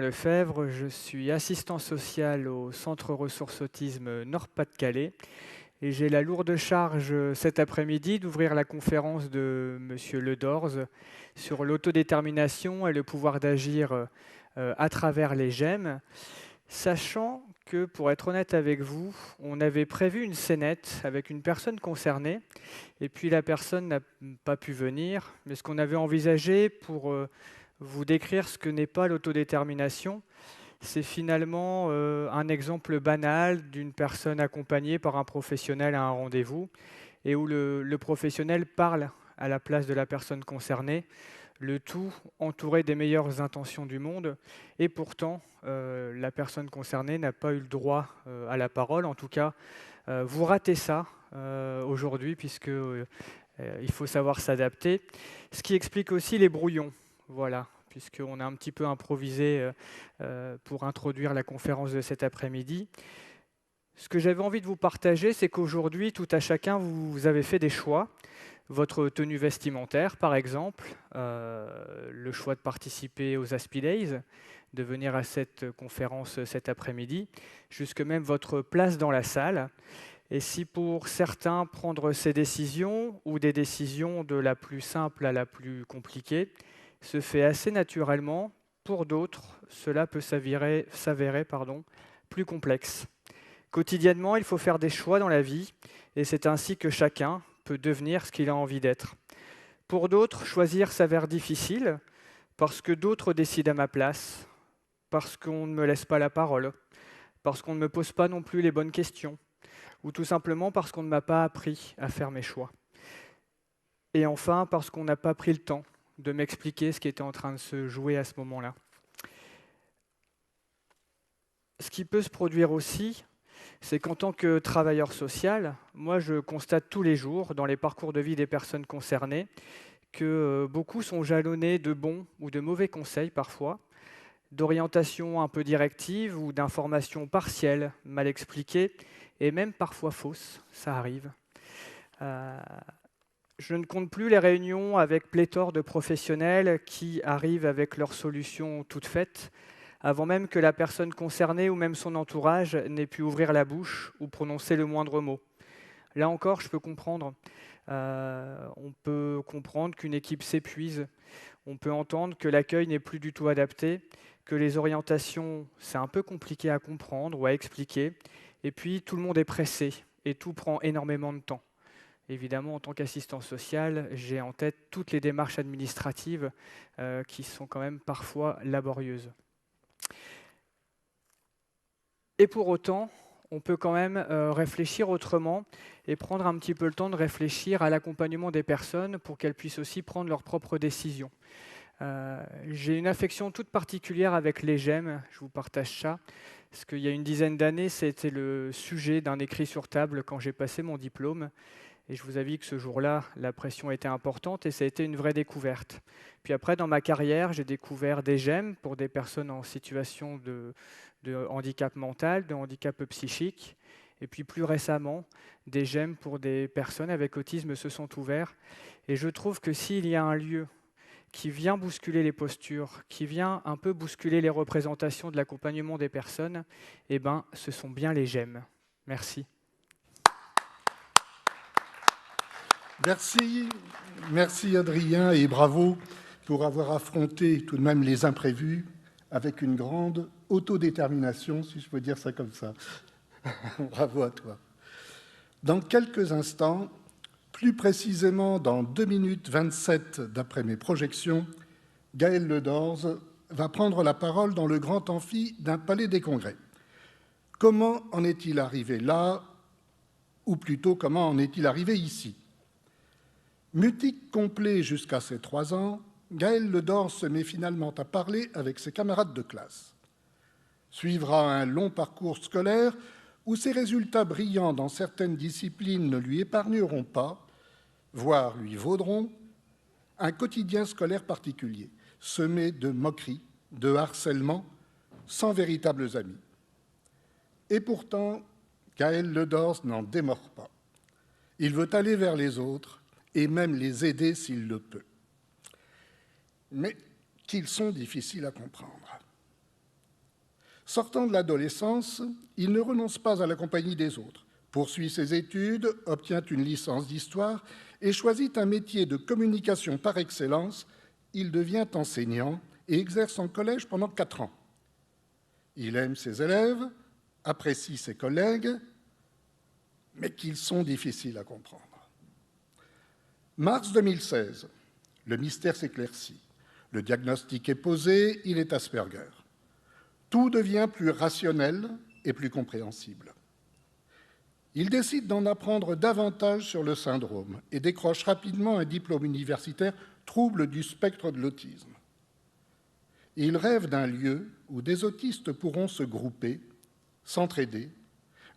Lefebvre, je suis assistant social au Centre Ressources Autisme Nord-Pas-de-Calais et j'ai la lourde charge cet après-midi d'ouvrir la conférence de Monsieur Ledorz sur l'autodétermination et le pouvoir d'agir à travers les gemmes, sachant que, pour être honnête avec vous, on avait prévu une scénette avec une personne concernée et puis la personne n'a pas pu venir, mais ce qu'on avait envisagé pour vous décrire ce que n'est pas l'autodétermination, c'est finalement un exemple banal d'une personne accompagnée par un professionnel à un rendez-vous et où le professionnel parle à la place de la personne concernée, le tout entouré des meilleures intentions du monde. Et pourtant, la personne concernée n'a pas eu le droit à la parole. En tout cas, vous ratez ça aujourd'hui puisque il faut savoir s'adapter. Ce qui explique aussi les brouillons. Voilà, puisqu'on a un petit peu improvisé pour introduire la conférence de cet après-midi. Ce que j'avais envie de vous partager, c'est qu'aujourd'hui, tout à chacun, vous avez fait des choix. Votre tenue vestimentaire, par exemple, le choix de participer aux Aspi Days, de venir à cette conférence cet après-midi, jusque même votre place dans la salle. Et si pour certains, prendre ces décisions, ou des décisions de la plus simple à la plus compliquée, se fait assez naturellement, pour d'autres, cela peut s'avérer plus complexe. Quotidiennement, il faut faire des choix dans la vie, et c'est ainsi que chacun peut devenir ce qu'il a envie d'être. Pour d'autres, choisir s'avère difficile, parce que d'autres décident à ma place, parce qu'on ne me laisse pas la parole, parce qu'on ne me pose pas non plus les bonnes questions, ou tout simplement parce qu'on ne m'a pas appris à faire mes choix. Et enfin, parce qu'on n'a pas pris le temps de m'expliquer ce qui était en train de se jouer à ce moment-là. Ce qui peut se produire aussi, c'est qu'en tant que travailleur social, moi je constate tous les jours dans les parcours de vie des personnes concernées que beaucoup sont jalonnés de bons ou de mauvais conseils parfois, d'orientations un peu directives ou d'informations partielles, mal expliquées et même parfois fausses, ça arrive. Je ne compte plus les réunions avec pléthore de professionnels qui arrivent avec leurs solutions toutes faites, avant même que la personne concernée ou même son entourage n'ait pu ouvrir la bouche ou prononcer le moindre mot. Là encore, je peux comprendre. On peut comprendre qu'une équipe s'épuise. On peut entendre que l'accueil n'est plus du tout adapté, que les orientations, c'est un peu compliqué à comprendre ou à expliquer. Et puis, tout le monde est pressé et tout prend énormément de temps. Évidemment, en tant qu'assistant social, j'ai en tête toutes les démarches administratives qui sont quand même parfois laborieuses. Et pour autant, on peut quand même réfléchir autrement et prendre un petit peu le temps de réfléchir à l'accompagnement des personnes pour qu'elles puissent aussi prendre leurs propres décisions. J'ai une affection toute particulière avec les gemmes, je vous partage ça, parce qu'il y a une dizaine d'années, c'était le sujet d'un écrit sur table quand j'ai passé mon diplôme. Et je vous avoue que ce jour-là, la pression était importante et ça a été une vraie découverte. Puis après, dans ma carrière, j'ai découvert des gemmes pour des personnes en situation de handicap mental, de handicap psychique. Et puis plus récemment, des gemmes pour des personnes avec autisme se sont ouverts. Et je trouve que s'il y a un lieu qui vient bousculer les postures, qui vient un peu bousculer les représentations de l'accompagnement des personnes, eh ben, ce sont bien les gemmes. Merci. Merci Adrien et bravo pour avoir affronté tout de même les imprévus avec une grande autodétermination, si je peux dire ça comme ça. Bravo à toi. Dans quelques instants, plus précisément dans 2 minutes 27 d'après mes projections, Gaël Ledorz va prendre la parole dans le grand amphi d'un palais des congrès. Comment en est-il arrivé là, ou plutôt comment en est-il arrivé ici ? Mutique complet jusqu'à ses 3 ans, Gaël Ledorz se met finalement à parler avec ses camarades de classe. Suivra un long parcours scolaire où ses résultats brillants dans certaines disciplines ne lui épargneront pas, voire lui vaudront, un quotidien scolaire particulier, semé de moqueries, de harcèlement, sans véritables amis. Et pourtant, Gaël Ledorz n'en démord pas. Il veut aller vers les autres et même les aider s'il le peut. Mais qu'ils sont difficiles à comprendre. Sortant de l'adolescence, il ne renonce pas à la compagnie des autres, poursuit ses études, obtient une licence d'histoire et choisit un métier de communication par excellence. Il devient enseignant et exerce en collège pendant 4 ans. Il aime ses élèves, apprécie ses collègues, mais qu'ils sont difficiles à comprendre. Mars 2016, le mystère s'éclaircit. Le diagnostic est posé, il est Asperger. Tout devient plus rationnel et plus compréhensible. Il décide d'en apprendre davantage sur le syndrome et décroche rapidement un diplôme universitaire trouble du spectre de l'autisme. Il rêve d'un lieu où des autistes pourront se grouper, s'entraider,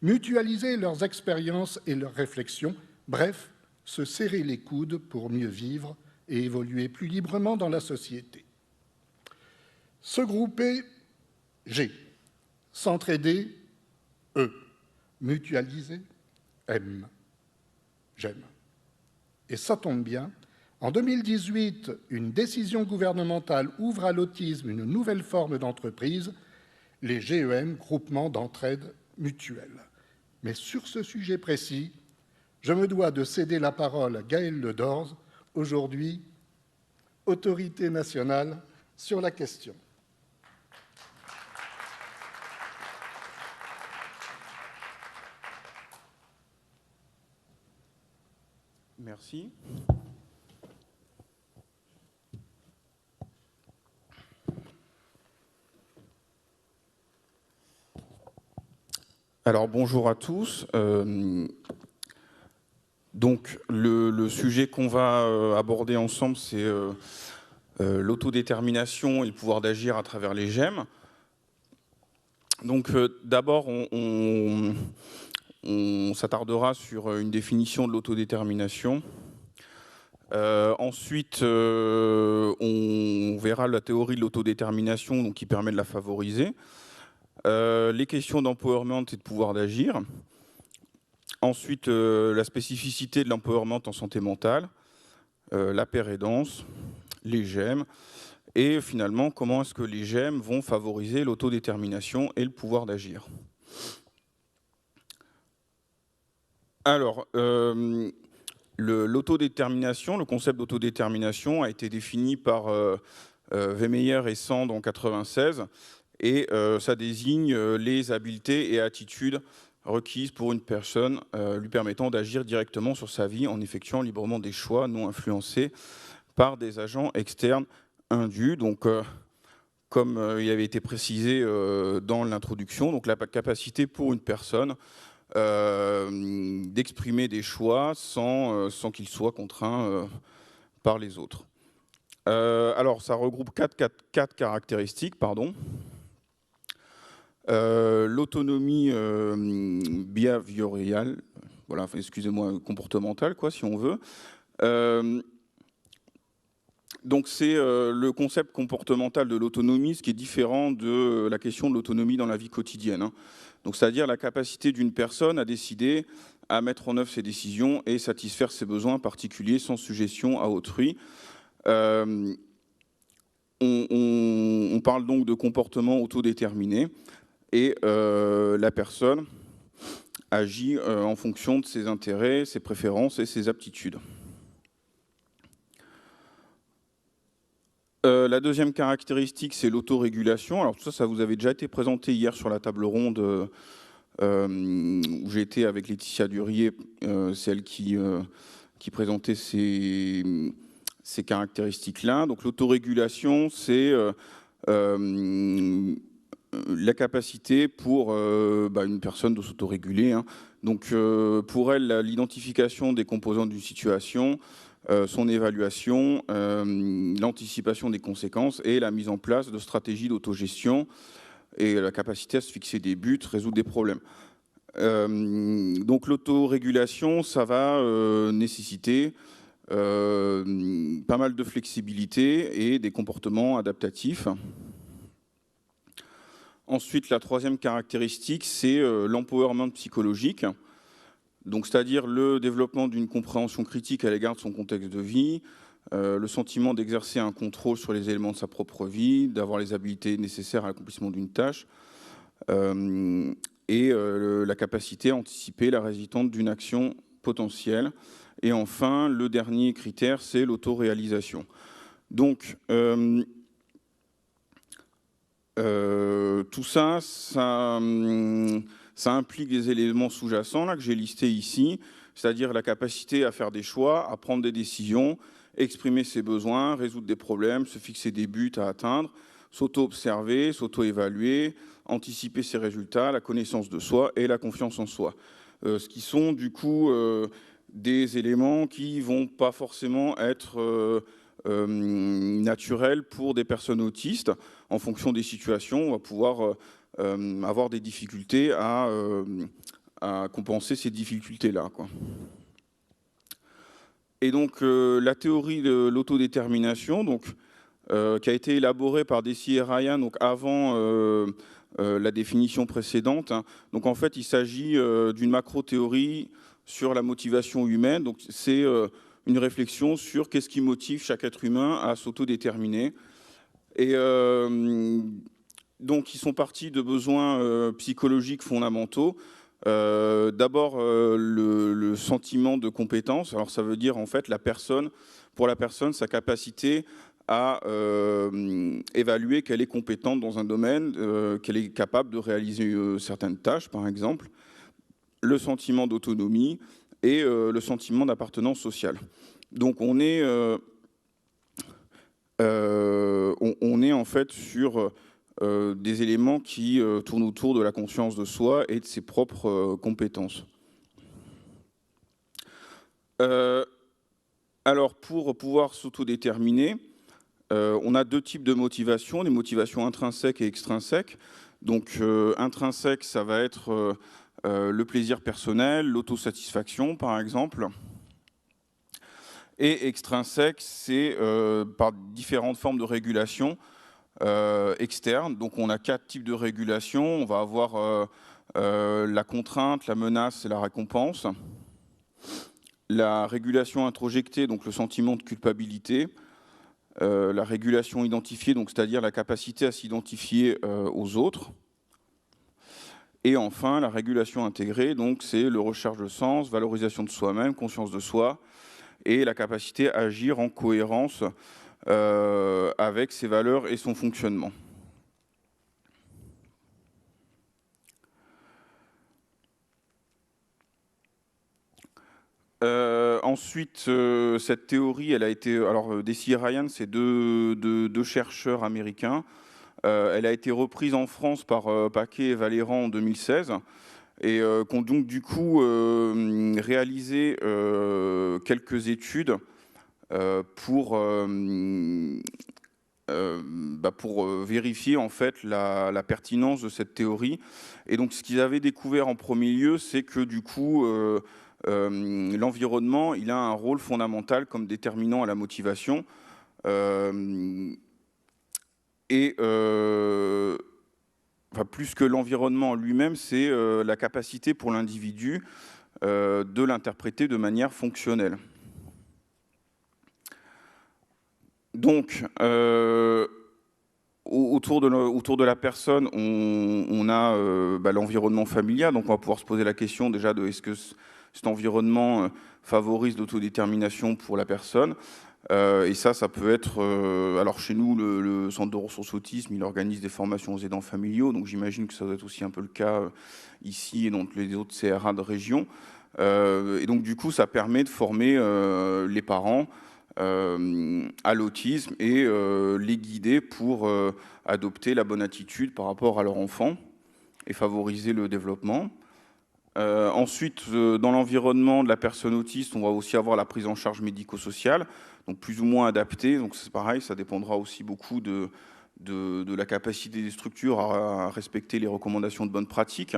mutualiser leurs expériences et leurs réflexions, bref, se serrer les coudes pour mieux vivre et évoluer plus librement dans la société. Se grouper, G. S'entraider, E. Mutualiser, M. J'aime. Et ça tombe bien, en 2018, une décision gouvernementale ouvre à l'autisme une nouvelle forme d'entreprise, les GEM, groupements d'entraide mutuelle. Mais sur ce sujet précis, je me dois de céder la parole à Gaël Ledorz, aujourd'hui autorité nationale sur la question. Merci. Alors bonjour à tous. Donc le sujet qu'on va aborder ensemble, c'est l'autodétermination et le pouvoir d'agir à travers les GEM. Donc d'abord, on s'attardera sur une définition de l'autodétermination. Ensuite, on verra la théorie de l'autodétermination, donc qui permet de la favoriser. Les questions d'empowerment et de pouvoir d'agir. Ensuite, la spécificité de l'empowerment en santé mentale, la pérédance, les GEM, et finalement, comment est-ce que les GEM vont favoriser l'autodétermination et le pouvoir d'agir. Alors, l'autodétermination, le concept d'autodétermination a été défini par Wehmeyer et Sand en 1996, et ça désigne les habiletés et attitudes requises pour une personne lui permettant d'agir directement sur sa vie en effectuant librement des choix non influencés par des agents externes indus. Donc, comme il avait été précisé dans l'introduction, donc la capacité pour une personne d'exprimer des choix sans qu'ils soient contraints par les autres. Alors, ça regroupe quatre caractéristiques, pardon. L'autonomie behaviorale, voilà, excusez-moi, comportementale, quoi, si on veut. Donc c'est le concept comportemental de l'autonomie, ce qui est différent de la question de l'autonomie dans la vie quotidienne. Hein. Donc c'est-à-dire la capacité d'une personne à décider, à mettre en œuvre ses décisions et satisfaire ses besoins particuliers sans suggestion à autrui. On parle donc de comportement autodéterminé. Et la personne agit en fonction de ses intérêts, ses préférences et ses aptitudes. La deuxième caractéristique, c'est l'autorégulation. Alors tout ça, ça vous avait déjà été présenté hier sur la table ronde où j'étais avec Laetitia Durier, celle qui présentait ces caractéristiques-là. Donc l'autorégulation, c'est la capacité pour une personne de s'autoréguler. Hein. Donc, pour elle, l'identification des composants d'une situation, son évaluation, l'anticipation des conséquences et la mise en place de stratégies d'autogestion et la capacité à se fixer des buts, résoudre des problèmes. Donc, l'autorégulation, ça va nécessiter pas mal de flexibilité et des comportements adaptatifs. Ensuite, la troisième caractéristique, c'est l'empowerment psychologique, donc c'est-à-dire le développement d'une compréhension critique à l'égard de son contexte de vie, le sentiment d'exercer un contrôle sur les éléments de sa propre vie, d'avoir les habiletés nécessaires à l'accomplissement d'une tâche, et la capacité à anticiper la résultante d'une action potentielle. Et enfin, le dernier critère, c'est l'autoréalisation. Donc, tout ça, ça implique des éléments sous-jacents là, que j'ai listés ici, c'est-à-dire la capacité à faire des choix, à prendre des décisions, exprimer ses besoins, résoudre des problèmes, se fixer des buts à atteindre, s'auto-observer, s'auto-évaluer, anticiper ses résultats, la connaissance de soi et la confiance en soi. Ce qui sont du coup des éléments qui ne vont pas forcément être naturels pour des personnes autistes. En fonction des situations, on va pouvoir avoir des difficultés à compenser ces difficultés-là, quoi. Et donc la théorie de l'autodétermination, donc qui a été élaborée par Deci et Ryan, donc avant la définition précédente. Hein. Donc en fait, il s'agit d'une macro-théorie sur la motivation humaine. Donc c'est une réflexion sur qu'est-ce qui motive chaque être humain à s'autodéterminer. Et donc ils sont partis de besoins psychologiques fondamentaux. D'abord le sentiment de compétence. Alors ça veut dire en fait pour la personne, sa capacité à évaluer qu'elle est compétente dans un domaine, qu'elle est capable de réaliser certaines tâches, par exemple, le sentiment d'autonomie et le sentiment d'appartenance sociale. Donc on est en fait sur des éléments qui tournent autour de la conscience de soi et de ses propres compétences. Alors, pour pouvoir s'autodéterminer, on a deux types de motivations, les motivations intrinsèques et extrinsèques. Donc, intrinsèque, ça va être le plaisir personnel, l'autosatisfaction, par exemple. Et extrinsèque, c'est par différentes formes de régulation externe. Donc on a 4 types de régulation. On va avoir la contrainte, la menace et la récompense. La régulation introjectée, donc le sentiment de culpabilité. La régulation identifiée, donc c'est-à-dire la capacité à s'identifier aux autres. Et enfin, la régulation intégrée, donc c'est le recherche de sens, valorisation de soi-même, conscience de soi, et la capacité à agir en cohérence avec ses valeurs et son fonctionnement. Ensuite, cette théorie, elle a été... Alors, Deci et Ryan, c'est deux chercheurs américains. Elle a été reprise en France par Paquet et Valéran en 2016 et qui ont donc du coup réalisé quelques études pour vérifier en fait la pertinence de cette théorie. Et donc ce qu'ils avaient découvert en premier lieu, c'est que du coup l'environnement, il a un rôle fondamental comme déterminant à la motivation. Plus que l'environnement lui-même, c'est la capacité pour l'individu de l'interpréter de manière fonctionnelle. Donc, autour de la personne, on a l'environnement familial. Donc, on va pouvoir se poser la question déjà de est-ce que cet environnement favorise l'autodétermination pour la personne. Et ça peut être... alors, chez nous, le Centre de ressources autisme, il organise des formations aux aidants familiaux. Donc, j'imagine que ça doit être aussi un peu le cas ici et dans les autres CRA de région. Et donc, du coup, ça permet de former les parents à l'autisme et les guider pour adopter la bonne attitude par rapport à leur enfant et favoriser le développement. Ensuite, dans l'environnement de la personne autiste, on va aussi avoir la prise en charge médico-sociale, donc plus ou moins adaptée. Donc c'est pareil, ça dépendra aussi beaucoup de la capacité des structures à respecter les recommandations de bonne pratique.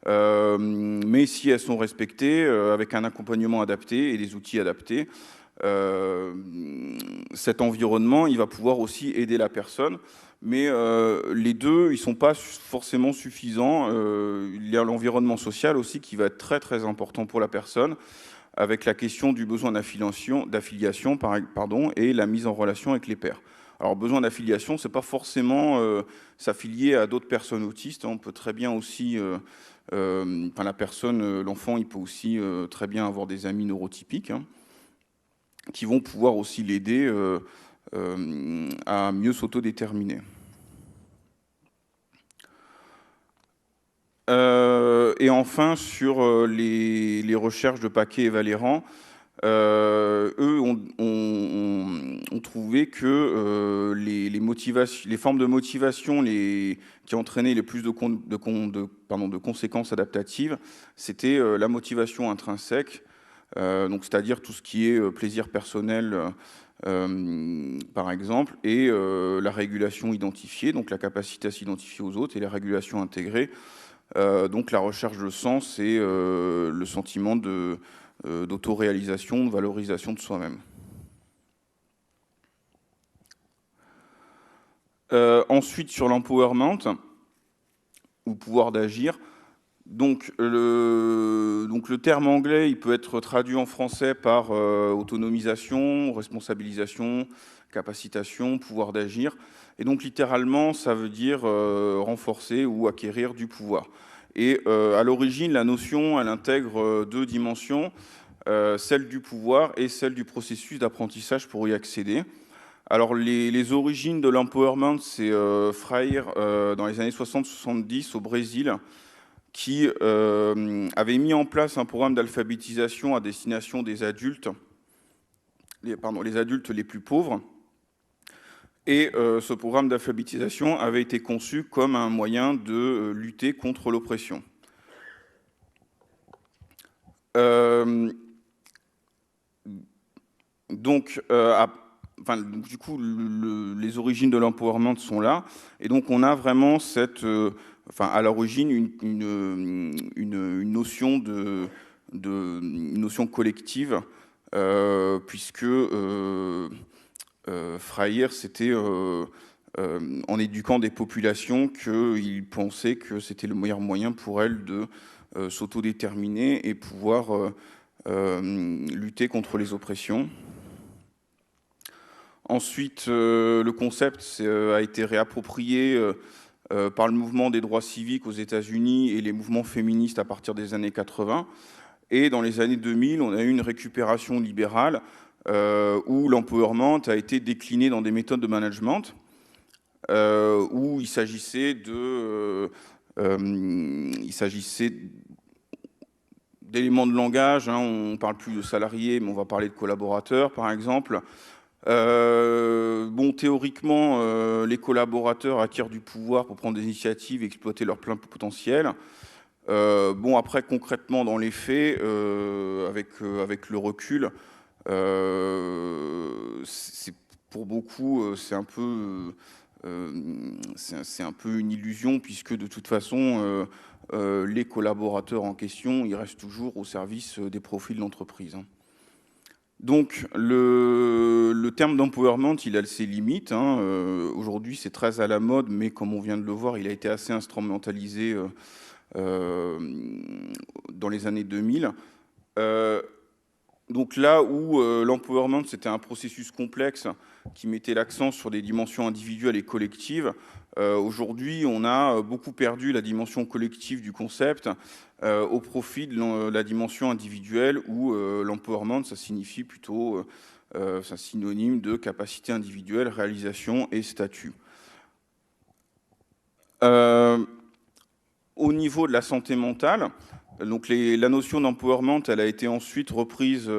Mais si elles sont respectées, avec un accompagnement adapté et des outils adaptés, cet environnement, il va pouvoir aussi aider la personne. Mais les deux, ils ne sont pas forcément suffisants. Il y a l'environnement social aussi qui va être très très important pour la personne, avec la question du besoin d'affiliation et la mise en relation avec les pairs. Alors, besoin d'affiliation, c'est pas forcément s'affilier à d'autres personnes autistes. On peut très bien aussi, l'enfant, il peut aussi très bien avoir des amis neurotypiques, hein, qui vont pouvoir aussi l'aider à mieux s'autodéterminer. Et enfin, sur les recherches de Paquet et Valérand, eux ont trouvé que les formes de motivation qui entraînaient le plus de conséquences adaptatives, c'était la motivation intrinsèque, donc c'est-à-dire tout ce qui est plaisir personnel, par exemple, et la régulation identifiée, donc la capacité à s'identifier aux autres, et la régulation intégrée, donc la recherche de sens et le sentiment d'autoréalisation, de valorisation de soi-même. Ensuite, sur l'empowerment, ou pouvoir d'agir, donc le terme anglais, il peut être traduit en français par autonomisation, responsabilisation, capacitation, pouvoir d'agir. Et donc littéralement, ça veut dire renforcer ou acquérir du pouvoir. Et à l'origine, la notion, elle intègre deux dimensions, celle du pouvoir et celle du processus d'apprentissage pour y accéder. Alors les origines de l'empowerment, c'est Freire dans les années 60-70 au Brésil, qui avait mis en place un programme d'alphabétisation à destination des adultes, les adultes les plus pauvres. Et ce programme d'alphabétisation avait été conçu comme un moyen de lutter contre l'oppression. Donc, du coup, les origines de l'empowerment sont là. Et donc, on a vraiment à l'origine, une notion une notion collective, puisque Freire, c'était en éduquant des populations qu'il pensait que c'était le meilleur moyen pour elles de s'autodéterminer et pouvoir lutter contre les oppressions. Ensuite, le concept a été réapproprié par le mouvement des droits civiques aux États-Unis et les mouvements féministes à partir des années 80. Et dans les années 2000, on a eu une récupération libérale où l'empowerment a été décliné dans des méthodes de management, où il s'agissait d'éléments de langage, hein, on ne parle plus de salariés, mais on va parler de collaborateurs, par exemple. Théoriquement, les collaborateurs acquièrent du pouvoir pour prendre des initiatives et exploiter leur plein potentiel. Après, concrètement, dans les faits, avec le recul, pour beaucoup, c'est un peu une illusion, puisque de toute façon, les collaborateurs en question, ils restent toujours au service des profits de l'entreprise, hein. Donc, le terme d'empowerment, il a ses limites, hein. Aujourd'hui, c'est très à la mode, mais comme on vient de le voir, il a été assez instrumentalisé dans les années 2000. Donc là où l'empowerment, c'était un processus complexe qui mettait l'accent sur des dimensions individuelles et collectives, aujourd'hui, on a beaucoup perdu la dimension collective du concept au profit de la dimension individuelle, où l'empowerment, ça signifie plutôt, c'est un synonyme de capacité individuelle, réalisation et statut. Au niveau de la santé mentale, donc la notion d'empowerment, elle a été ensuite reprise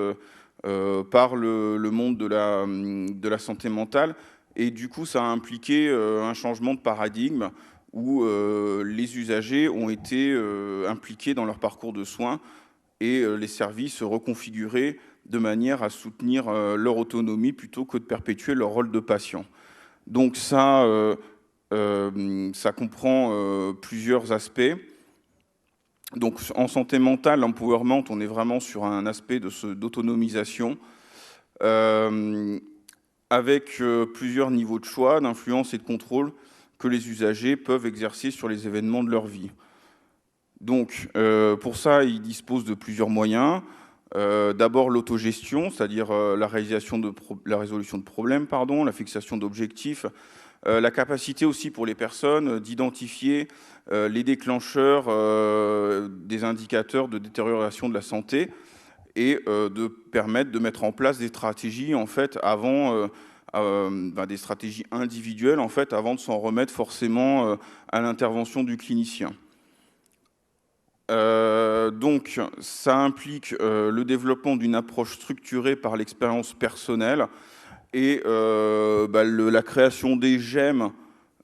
par le monde de la santé mentale, et du coup ça a impliqué un changement de paradigme où les usagers ont été impliqués dans leur parcours de soins et les services reconfigurés de manière à soutenir leur autonomie plutôt que de perpétuer leur rôle de patient. Donc ça comprend plusieurs aspects. Donc en santé mentale, l'empowerment, on est vraiment sur un aspect d'autonomisation avec plusieurs niveaux de choix, d'influence et de contrôle que les usagers peuvent exercer sur les événements de leur vie. Donc pour ça, ils disposent de plusieurs moyens. D'abord l'autogestion, c'est-à-dire la résolution de problèmes, la fixation d'objectifs, la capacité aussi pour les personnes d'identifier les déclencheurs des indicateurs de détérioration de la santé et de permettre de mettre en place des stratégies en fait avant des stratégies individuelles en fait avant de s'en remettre forcément à l'intervention du clinicien. Donc, ça implique le développement d'une approche structurée par l'expérience personnelle et la création des GEM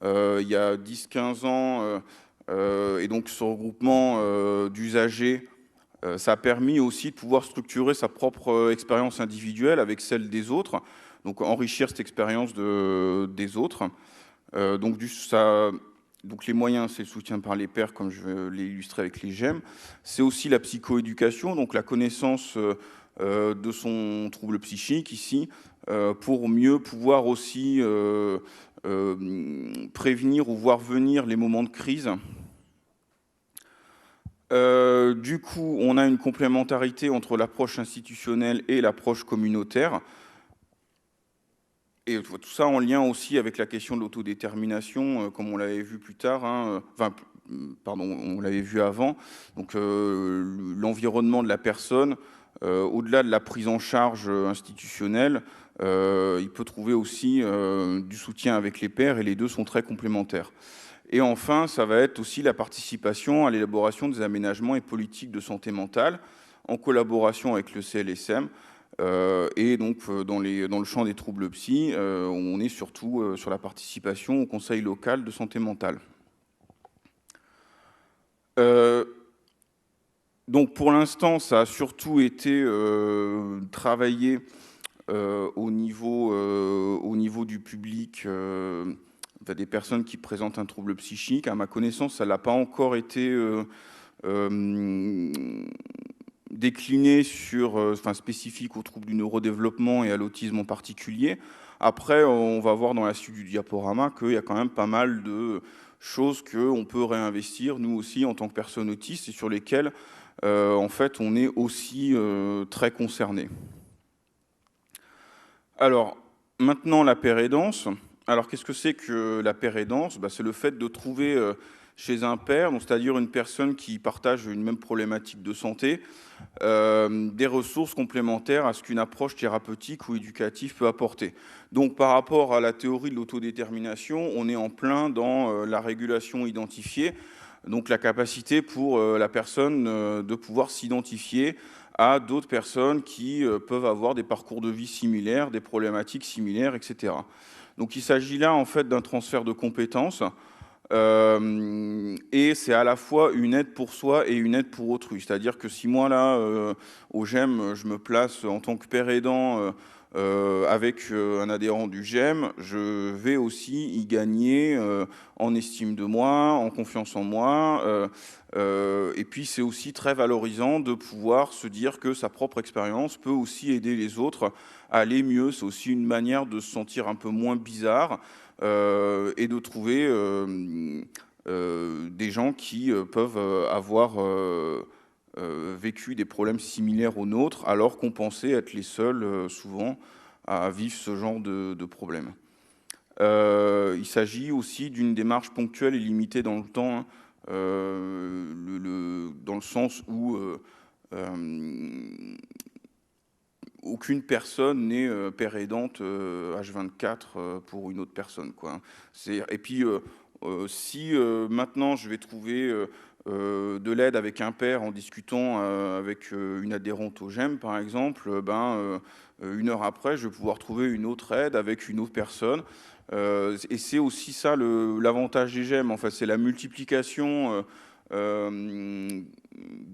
il y a 10-15 ans et donc ce regroupement d'usagers, ça a permis aussi de pouvoir structurer sa propre expérience individuelle avec celle des autres, donc enrichir cette expérience des autres. Donc les moyens, c'est le soutien par les pairs, comme je l'ai illustré avec les GEM. C'est aussi la psychoéducation, donc la connaissance de son trouble psychique ici, pour mieux pouvoir aussi prévenir ou voir venir les moments de crise. Du coup, on a une complémentarité entre l'approche institutionnelle et l'approche communautaire. Et tout ça en lien aussi avec la question de l'autodétermination, comme on l'avait vu plus tard, on l'avait vu avant. Donc l'environnement de la personne, au-delà de la prise en charge institutionnelle, il peut trouver aussi du soutien avec les pairs et les deux sont très complémentaires. Et enfin, ça va être aussi la participation à l'élaboration des aménagements et politiques de santé mentale en collaboration avec le CLSM. Et donc, dans le champ des troubles psy, on est surtout sur la participation au conseil local de santé mentale. Donc, pour l'instant, ça a surtout été travaillé au niveau du public, des personnes qui présentent un trouble psychique. À ma connaissance, ça n'a pas encore été décliné spécifique aux troubles du neurodéveloppement et à l'autisme en particulier. Après, on va voir dans la suite du diaporama qu'il y a quand même pas mal de choses qu'on peut réinvestir, nous aussi, en tant que personnes autistes, et sur lesquelles, en fait, on est aussi très concernés. Alors, maintenant, la pair-aidance. Alors, qu'est-ce que c'est que la pair-aidance ? C'est le fait de trouver chez un pair, c'est-à-dire une personne qui partage une même problématique de santé, des ressources complémentaires à ce qu'une approche thérapeutique ou éducative peut apporter. Donc, par rapport à la théorie de l'autodétermination, on est en plein dans la régulation identifiée, donc la capacité pour la personne de pouvoir s'identifier à d'autres personnes qui peuvent avoir des parcours de vie similaires, des problématiques similaires, etc. Donc il s'agit là en fait d'un transfert de compétences et c'est à la fois une aide pour soi et une aide pour autrui. C'est-à-dire que si moi là, au GEM, je me place en tant que père aidant avec un adhérent du GEM, je vais aussi y gagner en estime de moi, en confiance en moi. Et puis c'est aussi très valorisant de pouvoir se dire que sa propre expérience peut aussi aider les autres à aller mieux. C'est aussi une manière de se sentir un peu moins bizarre et de trouver des gens qui peuvent avoir vécu des problèmes similaires aux nôtres, alors qu'on pensait être les seuls souvent à vivre ce genre de problème. Il s'agit aussi d'une démarche ponctuelle et limitée dans le temps, dans le sens où aucune personne n'est père aidante H24 pour une autre personne, quoi. Et puis, si maintenant je vais trouver de l'aide avec un père en discutant avec une adhérente au GEM, par exemple, une heure après, je vais pouvoir trouver une autre aide avec une autre personne. Et c'est aussi ça l'avantage des GEM, en fait, c'est la multiplication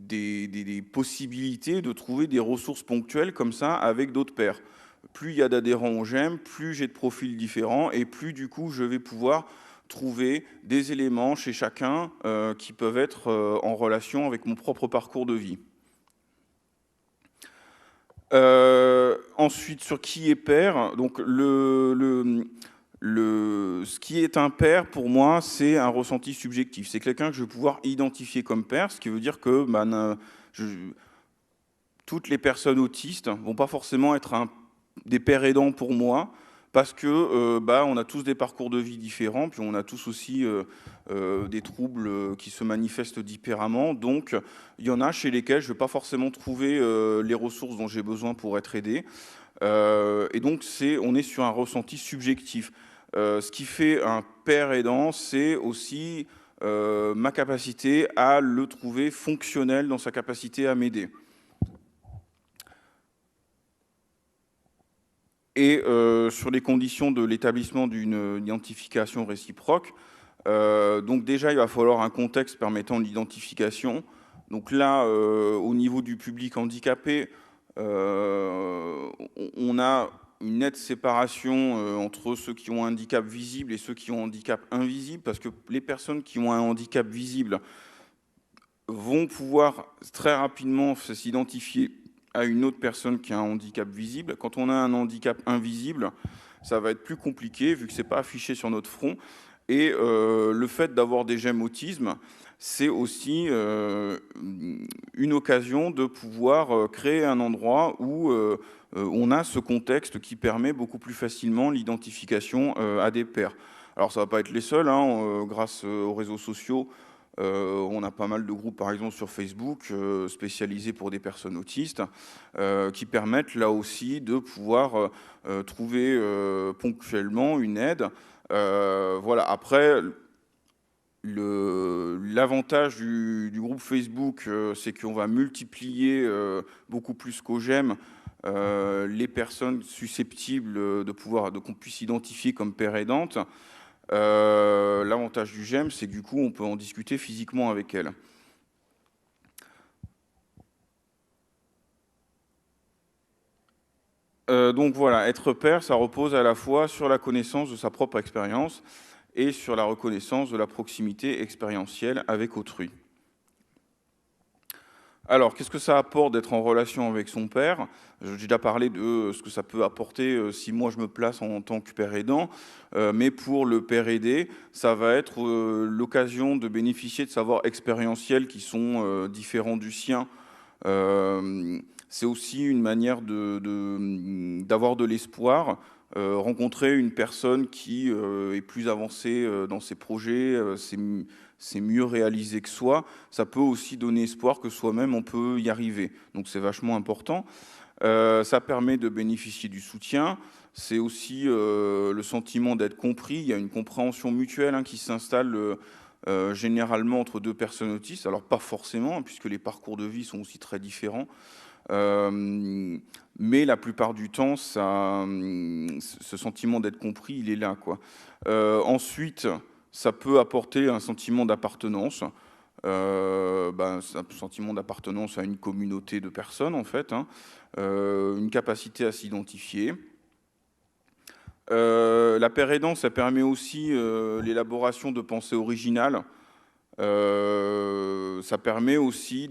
des possibilités de trouver des ressources ponctuelles comme ça avec d'autres pairs. Plus il y a d'adhérents au GEM, plus j'ai de profils différents et plus du coup je vais pouvoir trouver des éléments chez chacun qui peuvent être en relation avec mon propre parcours de vie. Ensuite, sur qui est pair, donc ce qui est un pair, pour moi, c'est un ressenti subjectif. C'est quelqu'un que je vais pouvoir identifier comme pair, ce qui veut dire que toutes les personnes autistes ne vont pas forcément être des pères aidants pour moi, parce que on a tous des parcours de vie différents, puis on a tous aussi des troubles qui se manifestent différemment. Donc, il y en a chez lesquels je ne vais pas forcément trouver les ressources dont j'ai besoin pour être aidé. Et donc, on est sur un ressenti subjectif. Ce qui fait un père aidant, c'est aussi ma capacité à le trouver fonctionnel dans sa capacité à m'aider. Et sur les conditions de l'établissement d'une identification réciproque, donc déjà, il va falloir un contexte permettant l'identification. Donc là, au niveau du public handicapé, on a une nette séparation entre ceux qui ont un handicap visible et ceux qui ont un handicap invisible, parce que les personnes qui ont un handicap visible vont pouvoir très rapidement s'identifier à une autre personne qui a un handicap visible. Quand on a un handicap invisible, ça va être plus compliqué vu que ce n'est pas affiché sur notre front. Et le fait d'avoir des GEM autisme, c'est aussi une occasion de pouvoir créer un endroit où on a ce contexte qui permet beaucoup plus facilement l'identification à des pairs. Alors ça ne va pas être les seuls, hein, grâce aux réseaux sociaux, on a pas mal de groupes, par exemple sur Facebook, spécialisés pour des personnes autistes, qui permettent là aussi de pouvoir trouver ponctuellement une aide. Voilà. Après, l'avantage du groupe Facebook, c'est qu'on va multiplier beaucoup plus qu'au GEM les personnes susceptibles qu'on puisse identifier comme père aidante. L'avantage du GEM, c'est que du coup, on peut en discuter physiquement avec elle. Donc voilà, être père, ça repose à la fois sur la connaissance de sa propre expérience et sur la reconnaissance de la proximité expérientielle avec autrui. Alors, qu'est-ce que ça apporte d'être en relation avec son père? J'ai déjà parlé de ce que ça peut apporter si moi je me place en tant que père aidant, mais pour le père aidé, ça va être l'occasion de bénéficier de savoirs expérientiels qui sont différents du sien. C'est aussi une manière d'avoir de l'espoir, rencontrer une personne qui est plus avancée dans ses projets, c'est mieux réalisé que soi, ça peut aussi donner espoir que soi-même on peut y arriver. Donc c'est vachement important. Ça permet de bénéficier du soutien. C'est aussi le sentiment d'être compris. Il y a une compréhension mutuelle qui s'installe généralement entre deux personnes autistes. Alors pas forcément, puisque les parcours de vie sont aussi très différents. Mais la plupart du temps, ce sentiment d'être compris, il est là, quoi. Ensuite, ça peut apporter un sentiment d'appartenance. Un sentiment d'appartenance à une communauté de personnes, en fait, une capacité à s'identifier. La paire aidant, ça permet aussi l'élaboration de pensées originales. Ça permet aussi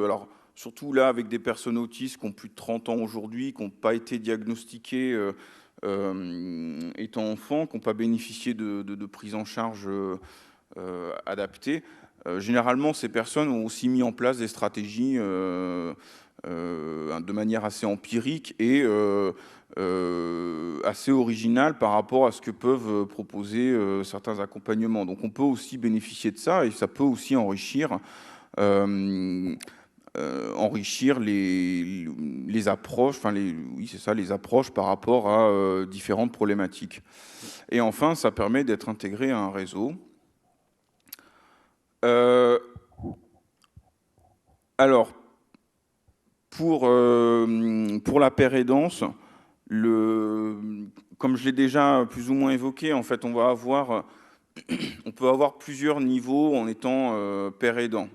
alors, surtout là, avec des personnes autistes qui ont plus de 30 ans aujourd'hui, qui n'ont pas été diagnostiquées étant enfants, qui n'ont pas bénéficié de prise en charge adaptée. Généralement, ces personnes ont aussi mis en place des stratégies de manière assez empirique et assez originale par rapport à ce que peuvent proposer certains accompagnements. Donc on peut aussi bénéficier de ça et ça peut aussi enrichir les approches, les approches par rapport à différentes problématiques. Et enfin, ça permet d'être intégré à un réseau. Alors, pour la paire aidance, comme je l'ai déjà plus ou moins évoqué, en fait, on peut avoir plusieurs niveaux en étant père aidant.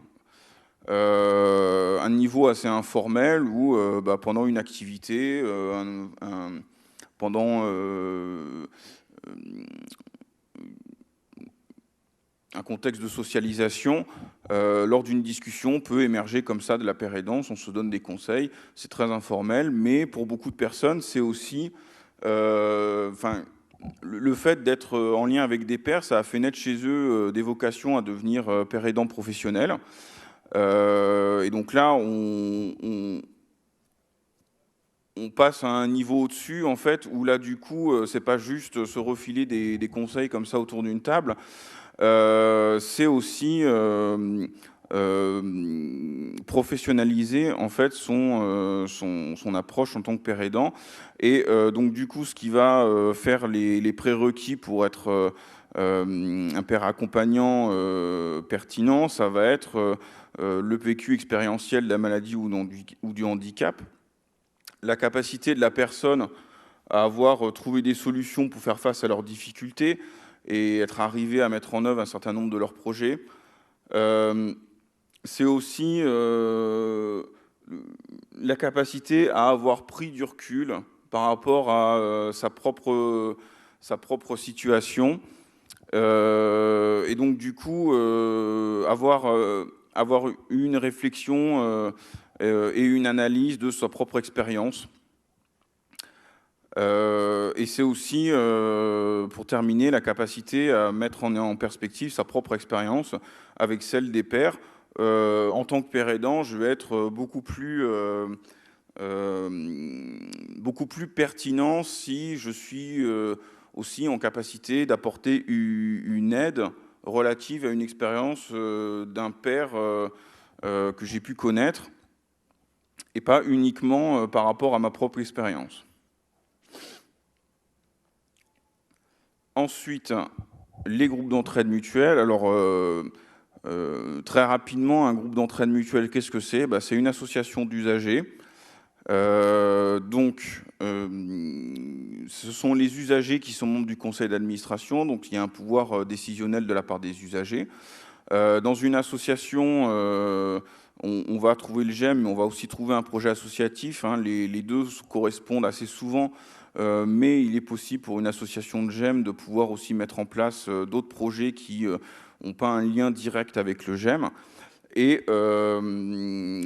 Un niveau assez informel où pendant une activité, pendant un contexte de socialisation, lors d'une discussion, peut émerger comme ça de la paire aidance, on se donne des conseils, c'est très informel, mais pour beaucoup de personnes, c'est aussi... le fait d'être en lien avec des pairs, ça a fait naître chez eux des vocations à devenir père aidant professionnel. Et donc là, on on passe à un niveau au-dessus, en fait, où là, du coup, c'est pas juste se refiler des conseils comme ça autour d'une table, c'est aussi professionnaliser en fait son approche en tant que père aidant. Et donc du coup, ce qui va faire les prérequis pour être un père accompagnant pertinent, ça va être le vécu expérientiel de la maladie ou du handicap, la capacité de la personne à avoir trouvé des solutions pour faire face à leurs difficultés et être arrivé à mettre en œuvre un certain nombre de leurs projets. C'est aussi la capacité à avoir pris du recul par rapport à sa propre situation. Et donc, du coup, avoir une réflexion et une analyse de sa propre expérience. Et c'est aussi, pour terminer, la capacité à mettre en perspective sa propre expérience avec celle des pairs. En tant que père aidant, je vais être beaucoup plus pertinent si je suis aussi en capacité d'apporter une aide relative à une expérience d'un père que j'ai pu connaître, et pas uniquement par rapport à ma propre expérience. Ensuite, les groupes d'entraide mutuelle. Alors, très rapidement, un groupe d'entraide mutuelle, qu'est-ce que c'est? C'est une association d'usagers. Donc, ce sont les usagers qui sont membres du conseil d'administration, donc il y a un pouvoir décisionnel de la part des usagers. Dans une association, on va trouver le GEM, mais on va aussi trouver un projet associatif. Les deux correspondent assez souvent, mais il est possible pour une association de GEM de pouvoir aussi mettre en place d'autres projets qui n'ont pas un lien direct avec le GEM. Et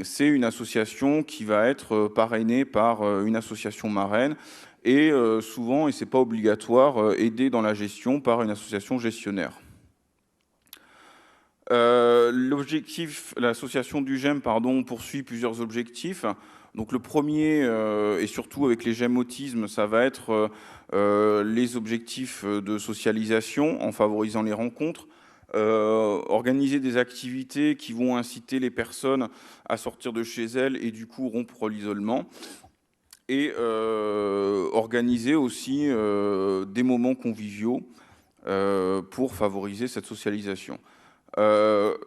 c'est une association qui va être parrainée par une association marraine et souvent, et ce n'est pas obligatoire, aidée dans la gestion par une association gestionnaire. L'association du GEM poursuit plusieurs objectifs. Donc le premier, et surtout avec les GEM Autisme, ça va être les objectifs de socialisation en favorisant les rencontres, organiser des activités qui vont inciter les personnes à sortir de chez elles et du coup rompre l'isolement, et organiser aussi des moments conviviaux pour favoriser cette socialisation.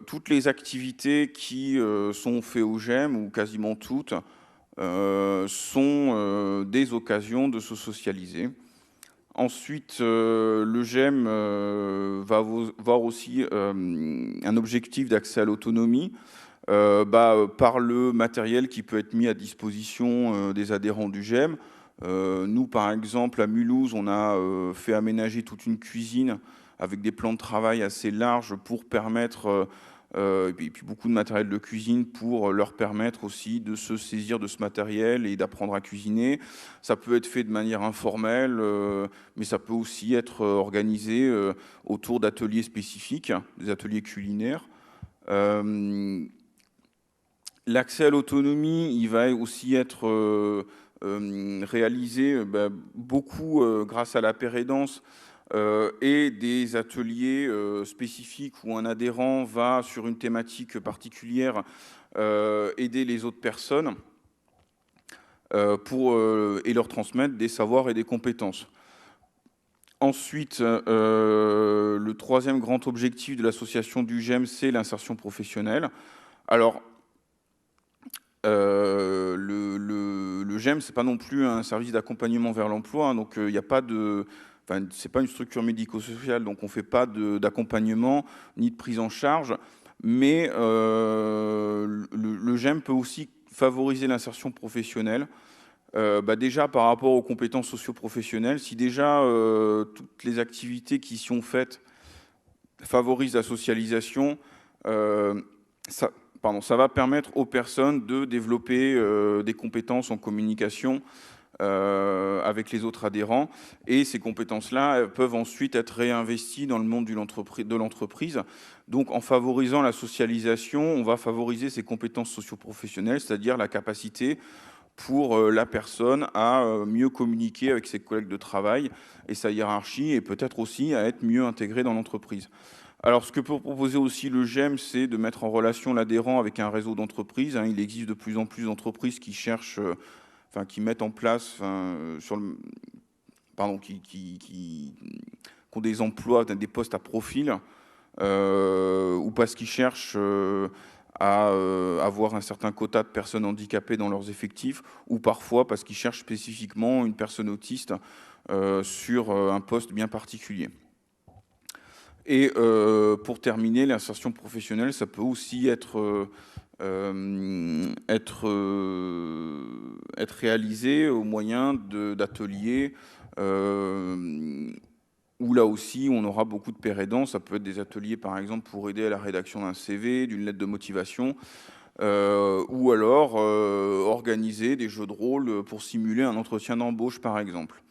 Toutes les activités qui sont faites au GEM, ou quasiment toutes, sont des occasions de se socialiser. Ensuite, le GEM va voir aussi un objectif d'accès à l'autonomie par le matériel qui peut être mis à disposition des adhérents du GEM. Nous, par exemple, à Mulhouse, on a fait aménager toute une cuisine avec des plans de travail assez larges pour permettre, et puis beaucoup de matériel de cuisine pour leur permettre aussi de se saisir de ce matériel et d'apprendre à cuisiner. Ça peut être fait de manière informelle, mais ça peut aussi être organisé autour d'ateliers spécifiques, des ateliers culinaires. L'accès à l'autonomie, il va aussi être réalisé beaucoup grâce à la pérédance et des ateliers spécifiques où un adhérent va, sur une thématique particulière, aider les autres personnes et leur transmettre des savoirs et des compétences. Ensuite, le troisième grand objectif de l'association du GEM, c'est l'insertion professionnelle. Alors, le GEM, ce n'est pas non plus un service d'accompagnement vers l'emploi, donc il n'y a pas de... Enfin, ce n'est pas une structure médico-sociale, donc on ne fait pas d'accompagnement ni de prise en charge, mais le GEM peut aussi favoriser l'insertion professionnelle. Déjà, par rapport aux compétences socio-professionnelles, si déjà toutes les activités qui sont faites favorisent la socialisation, ça va permettre aux personnes de développer des compétences en communication avec les autres adhérents, et ces compétences-là peuvent ensuite être réinvesties dans le monde de l'entreprise. Donc, en favorisant la socialisation, on va favoriser ces compétences socio-professionnelles, c'est-à-dire la capacité pour la personne à mieux communiquer avec ses collègues de travail et sa hiérarchie, et peut-être aussi à être mieux intégré dans l'entreprise. Alors, ce que peut proposer aussi le GEM, c'est de mettre en relation l'adhérent avec un réseau d'entreprises. Il existe de plus en plus d'entreprises qui cherchent, qui mettent en place, qui ont des emplois, des postes à profil, ou parce qu'ils cherchent à avoir un certain quota de personnes handicapées dans leurs effectifs, ou parfois parce qu'ils cherchent spécifiquement une personne autiste sur un poste bien particulier. Et pour terminer, l'insertion professionnelle, ça peut aussi être réalisé au moyen d'ateliers où là aussi on aura beaucoup de pairs aidants. Ça peut être des ateliers par exemple pour aider à la rédaction d'un CV, d'une lettre de motivation, ou alors organiser des jeux de rôle pour simuler un entretien d'embauche par exemple.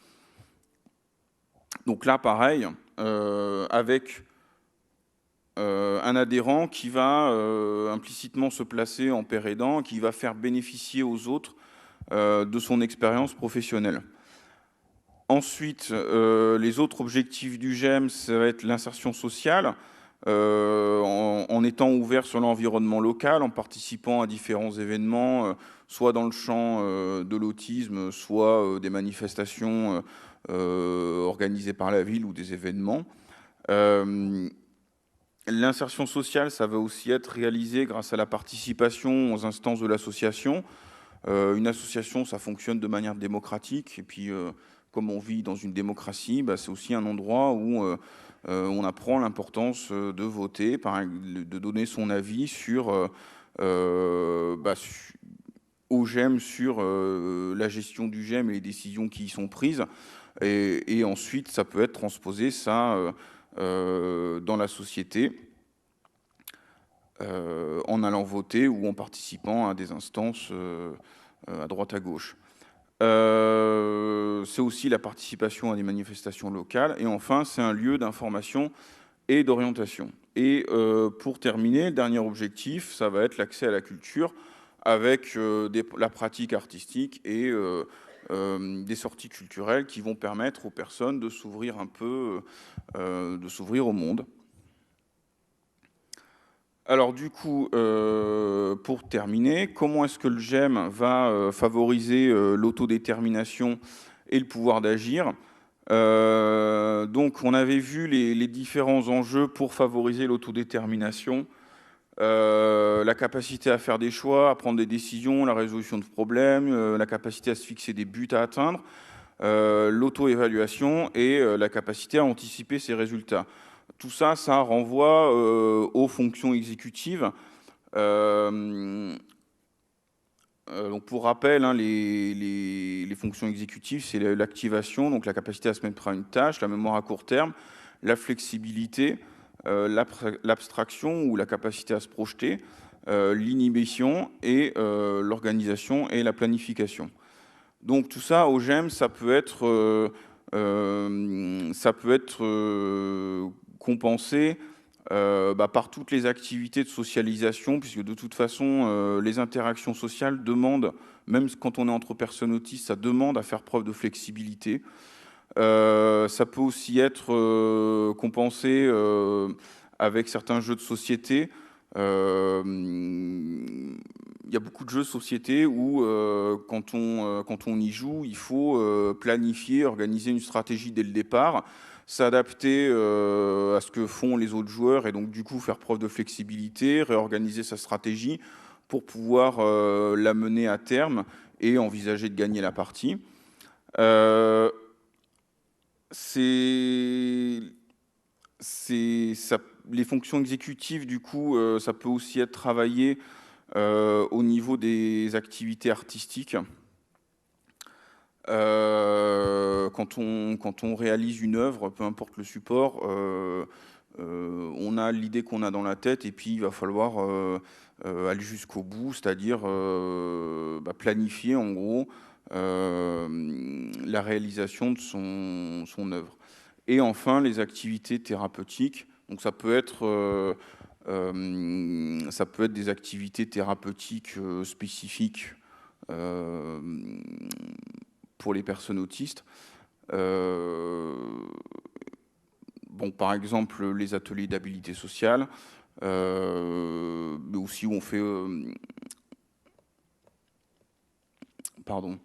Donc là pareil, avec un adhérent qui va implicitement se placer en pair aidant, qui va faire bénéficier aux autres de son expérience professionnelle. Ensuite, les autres objectifs du GEM, ça va être l'insertion sociale, en étant ouvert sur l'environnement local, en participant à différents événements, soit dans le champ de l'autisme, soit des manifestations organisées par la ville ou des événements. L'insertion sociale, ça va aussi être réalisé grâce à la participation aux instances de l'association. Une association, ça fonctionne de manière démocratique. Et puis, comme on vit dans une démocratie, c'est aussi un endroit où on apprend l'importance de voter, de donner son avis au GEM, sur la gestion du GEM et les décisions qui y sont prises. Et ensuite, ça peut être transposé, ça, dans la société, en allant voter ou en participant à des instances à droite à gauche. C'est aussi la participation à des manifestations locales. Et enfin, c'est un lieu d'information et d'orientation. Et pour terminer, le dernier objectif, ça va être l'accès à la culture avec la pratique artistique et des sorties culturelles qui vont permettre aux personnes de s'ouvrir un peu, de s'ouvrir au monde. Alors du coup, pour terminer, comment est-ce que le GEM va favoriser l'autodétermination et le pouvoir d'agir? Donc on avait vu les différents enjeux pour favoriser l'autodétermination. La capacité à faire des choix, à prendre des décisions, la résolution de problèmes, la capacité à se fixer des buts à atteindre, l'auto-évaluation et la capacité à anticiper ses résultats. Tout ça, ça renvoie aux fonctions exécutives. Donc pour rappel, les fonctions exécutives, c'est l'activation, donc la capacité à se mettre à une tâche, la mémoire à court terme, la flexibilité, l'abstraction ou la capacité à se projeter, l'inhibition et l'organisation et la planification. Donc tout ça, au GEM, ça peut être compensé par toutes les activités de socialisation, puisque de toute façon, les interactions sociales demandent, même quand on est entre personnes autistes, ça demande à faire preuve de flexibilité. Ça peut aussi être compensé avec certains jeux de société. Il y a beaucoup de jeux de société où, quand on y joue, il faut planifier, organiser une stratégie dès le départ, s'adapter à ce que font les autres joueurs et donc du coup faire preuve de flexibilité, réorganiser sa stratégie pour pouvoir la mener à terme et envisager de gagner la partie. Les fonctions exécutives, du coup, ça peut aussi être travaillé au niveau des activités artistiques. Quand on réalise une œuvre, peu importe le support, on a l'idée qu'on a dans la tête et puis il va falloir aller jusqu'au bout, c'est-à-dire planifier en gros la réalisation de son œuvre. Et enfin, les activités thérapeutiques. Donc ça peut être des activités thérapeutiques spécifiques pour les personnes autistes. Bon, par exemple, les ateliers d'habilité sociale, mais aussi où on fait... pardon.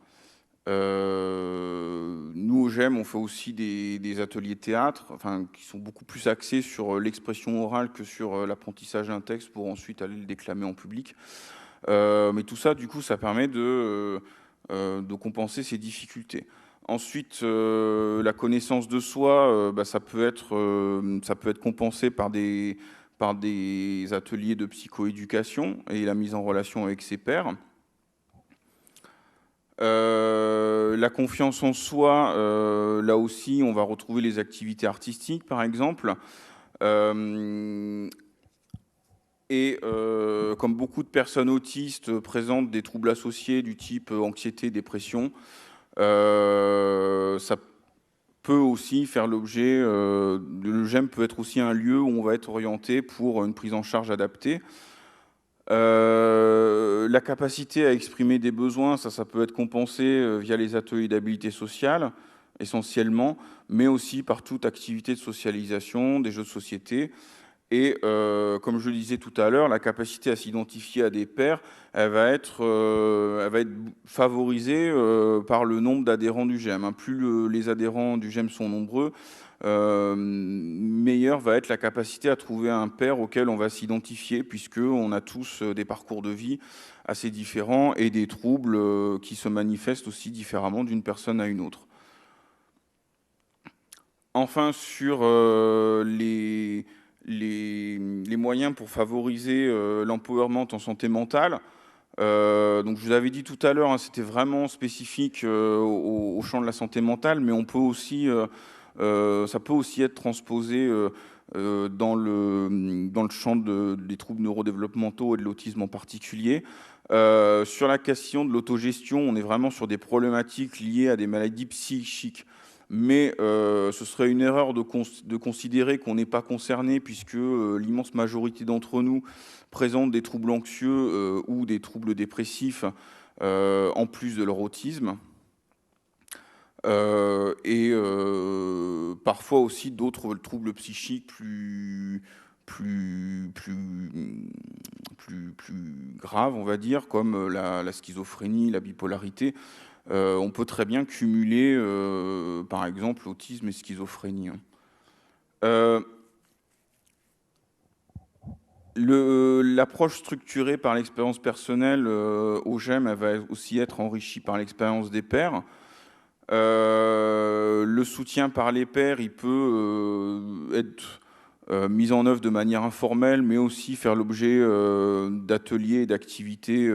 Nous, au GEM, on fait aussi des ateliers théâtre, enfin, qui sont beaucoup plus axés sur l'expression orale que sur l'apprentissage d'un texte pour ensuite aller le déclamer en public. Mais tout ça, du coup, ça permet de compenser ces difficultés. Ensuite, la connaissance de soi, ça peut être compensé par des ateliers de psychoéducation et la mise en relation avec ses pairs. La confiance en soi, là aussi, on va retrouver les activités artistiques, par exemple. Et comme beaucoup de personnes autistes présentent des troubles associés du type anxiété, dépression, ça peut aussi faire l'objet, le GEM peut être aussi un lieu où on va être orienté pour une prise en charge adaptée. La capacité à exprimer des besoins, ça peut être compensé via les ateliers d'habilité sociale, essentiellement, mais aussi par toute activité de socialisation, des jeux de société. Et comme je le disais tout à l'heure, la capacité à s'identifier à des pairs, elle va être favorisée par le nombre d'adhérents du GEM. Plus les adhérents du GEM sont nombreux, meilleure va être la capacité à trouver un pair auquel on va s'identifier, puisqu'on a tous des parcours de vie assez différents et des troubles qui se manifestent aussi différemment d'une personne à une autre. Enfin, sur les moyens pour favoriser l'empowerment en santé mentale. Donc, je vous avais dit tout à l'heure, c'était vraiment spécifique au champ de la santé mentale, mais on peut aussi, ça peut aussi être transposé dans le champ des troubles neurodéveloppementaux et de l'autisme en particulier. Sur la question de l'autogestion, on est vraiment sur des problématiques liées à des maladies psychiques. Mais ce serait une erreur de considérer qu'on n'est pas concerné, puisque l'immense majorité d'entre nous présentent des troubles anxieux ou des troubles dépressifs en plus de leur autisme. Et parfois aussi d'autres troubles psychiques plus graves, on va dire, comme la schizophrénie, la bipolarité. On peut très bien cumuler, par exemple, autisme et schizophrénie. L'approche structurée par l'expérience personnelle au GEM, elle va aussi être enrichie par l'expérience des pairs. Le soutien par les pairs, il peut être mis en œuvre de manière informelle, mais aussi faire l'objet d'ateliers et d'activités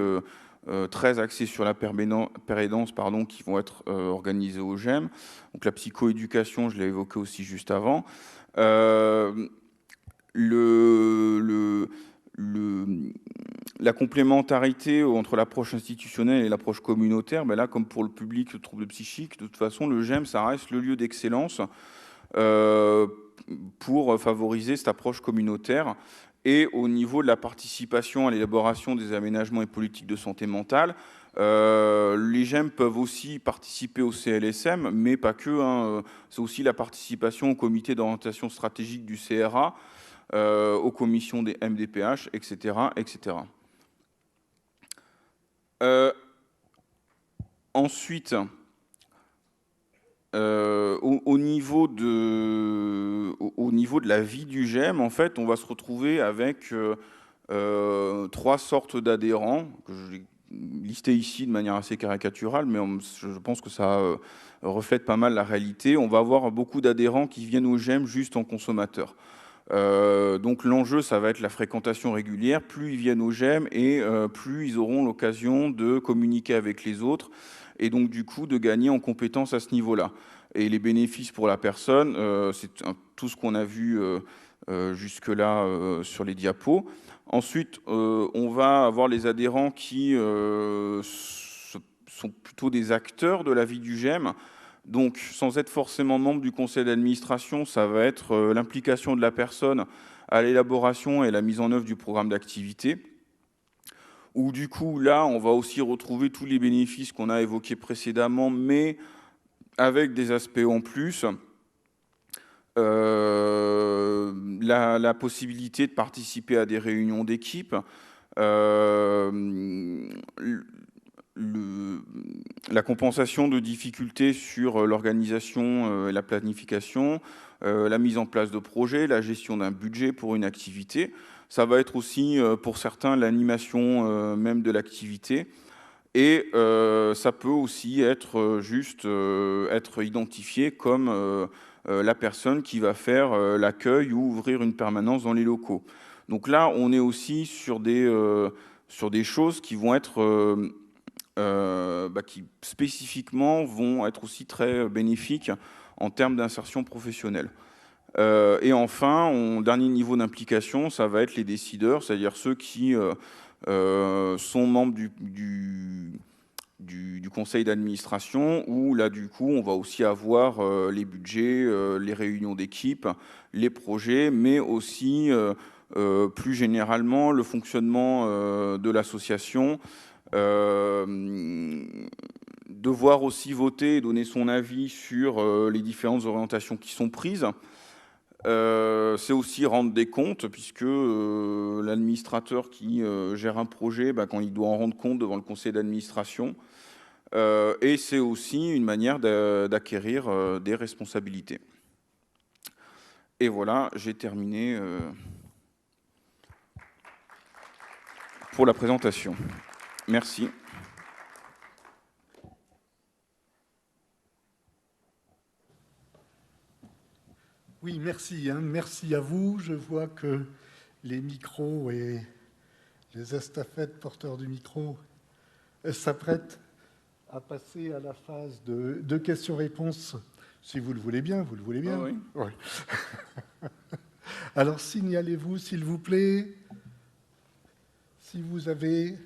très axés sur la pérédance, qui vont être organisés au GEM. Donc la psychoéducation, je l'ai évoqué aussi juste avant. La complémentarité entre l'approche institutionnelle et l'approche communautaire, là, comme pour le public, le trouble psychique, de toute façon, le GEM, ça reste le lieu d'excellence pour favoriser cette approche communautaire. Et au niveau de la participation à l'élaboration des aménagements et politiques de santé mentale, les GEM peuvent aussi participer au CLSM, mais pas que. C'est aussi la participation au comité d'orientation stratégique du CRA, aux commissions des MDPH, etc. etc. Ensuite, au niveau de la vie du GEM, en fait, on va se retrouver avec 3 sortes d'adhérents, que je vais lister ici de manière assez caricaturale, mais je pense que ça reflète pas mal la réalité. On va avoir beaucoup d'adhérents qui viennent au GEM juste en consommateur. Donc l'enjeu, ça va être la fréquentation régulière. Plus ils viennent au GEM et plus ils auront l'occasion de communiquer avec les autres et donc du coup de gagner en compétences à ce niveau-là. Et les bénéfices pour la personne, c'est tout ce qu'on a vu jusque-là sur les diapos. Ensuite, on va avoir les adhérents qui sont plutôt des acteurs de la vie du GEM. Donc, sans être forcément membre du conseil d'administration, ça va être l'implication de la personne à l'élaboration et la mise en œuvre du programme d'activité. où du coup, là, on va aussi retrouver tous les bénéfices qu'on a évoqués précédemment, mais avec des aspects en plus. La possibilité de participer à des réunions d'équipe, la compensation de difficultés sur l'organisation et la planification, la mise en place de projets, la gestion d'un budget pour une activité. Ça va être aussi, pour certains, l'animation même de l'activité. Et ça peut aussi être juste être identifié comme la personne qui va faire l'accueil ou ouvrir une permanence dans les locaux. Donc là, on est aussi sur des choses qui vont être qui spécifiquement vont être aussi très bénéfiques en termes d'insertion professionnelle. Et enfin, dernier niveau d'implication, ça va être les décideurs, c'est-à-dire ceux qui sont membres du conseil d'administration, où là, du coup, on va aussi avoir les budgets, les réunions d'équipe, les projets, mais aussi, plus généralement, le fonctionnement de l'association, devoir aussi voter et donner son avis sur les différentes orientations qui sont prises. C'est aussi rendre des comptes, puisque l'administrateur qui gère un projet, quand il doit en rendre compte devant le conseil d'administration, et c'est aussi une manière d'acquérir des responsabilités. Et voilà, j'ai terminé pour la présentation. Merci. Oui, merci. Merci à vous. Je vois que les micros et les estafettes porteurs du micro s'apprêtent à passer à la phase de questions-réponses, si vous le voulez bien. Vous le voulez bien? Oui. Ouais. Alors, signalez-vous, s'il vous plaît, si vous avez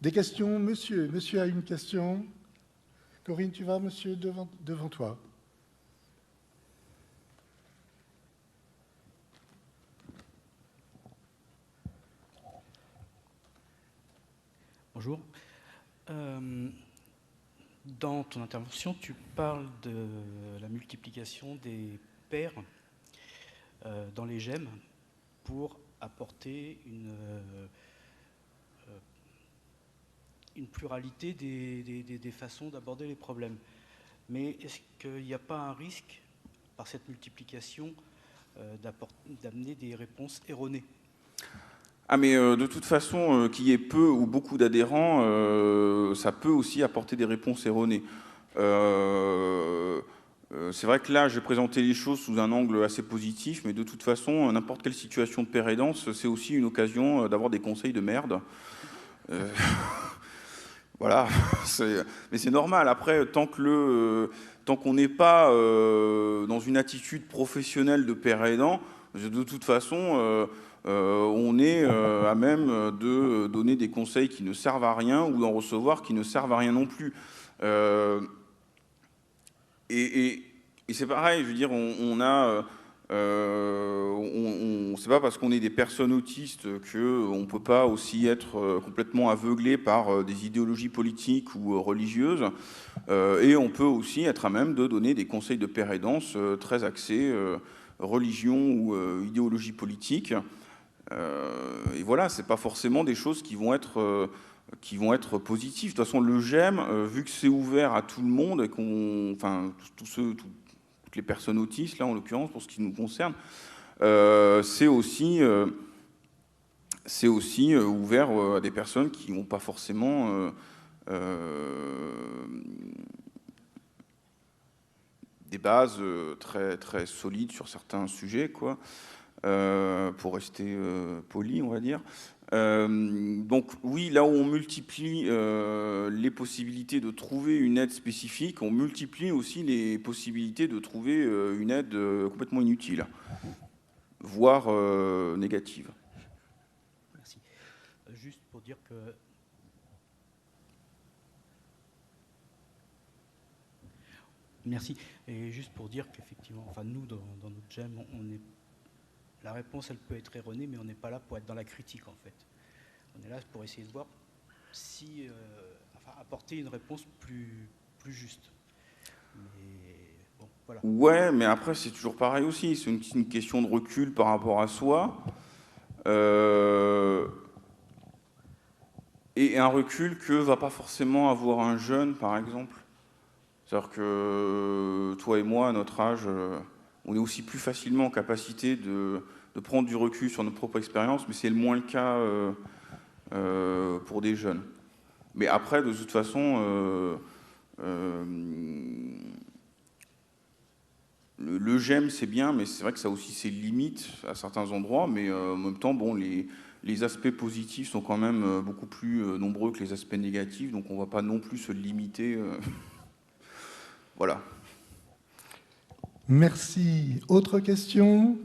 des questions. Monsieur a une question. Corinne, tu vas, monsieur, devant toi. Bonjour. Dans ton intervention, tu parles de la multiplication des pairs dans les GEM pour apporter une pluralité des façons d'aborder les problèmes. Mais est-ce qu'il n'y a pas un risque, par cette multiplication, d'amener des réponses erronées ? Ah mais de toute façon, qu'il y ait peu ou beaucoup d'adhérents, ça peut aussi apporter des réponses erronées. C'est vrai que là, j'ai présenté les choses sous un angle assez positif, mais de toute façon, n'importe quelle situation de pair aidance, c'est aussi une occasion d'avoir des conseils de merde. Voilà, mais c'est normal. Après, tant qu'on n'est pas dans une attitude professionnelle de pair aidant, de toute façon, on est à même de donner des conseils qui ne servent à rien ou d'en recevoir qui ne servent à rien non plus. Et c'est pareil, je veux dire, c'est pas parce qu'on est des personnes autistes qu'on ne peut pas aussi être complètement aveuglé par des idéologies politiques ou religieuses. Et on peut aussi être à même de donner des conseils de pair aidance très axés religion ou idéologie politique. Et voilà, c'est pas forcément des choses qui vont être positives. De toute façon, le GEM, vu que c'est ouvert à tout le monde et toutes les personnes autistes, là en l'occurrence, pour ce qui nous concerne, c'est aussi ouvert à des personnes qui n'ont pas forcément des bases très, très solides sur certains sujets, quoi. Pour rester poli, on va dire. Donc oui, là où on multiplie les possibilités de trouver une aide spécifique, on multiplie aussi les possibilités de trouver une aide complètement inutile, voire négative. Merci. Juste pour dire que... Merci. Et juste pour dire qu'effectivement, enfin nous, dans notre GEM, la réponse, elle peut être erronée, mais on n'est pas là pour être dans la critique, en fait. On est là pour essayer de voir apporter une réponse plus juste. Mais bon, voilà. Ouais, mais après, c'est toujours pareil aussi. C'est une question de recul par rapport à soi. Et un recul que va pas forcément avoir un jeune, par exemple. C'est-à-dire que toi et moi, à notre âge, on est aussi plus facilement en capacité de prendre du recul sur notre propre expérience, mais c'est le moins le cas pour des jeunes. Mais après, de toute façon, le j'aime, c'est bien, mais c'est vrai que ça a aussi ses limites à certains endroits, mais en même temps, bon, les aspects positifs sont quand même beaucoup plus nombreux que les aspects négatifs, donc on ne va pas non plus se limiter. Voilà. Merci. Autre question?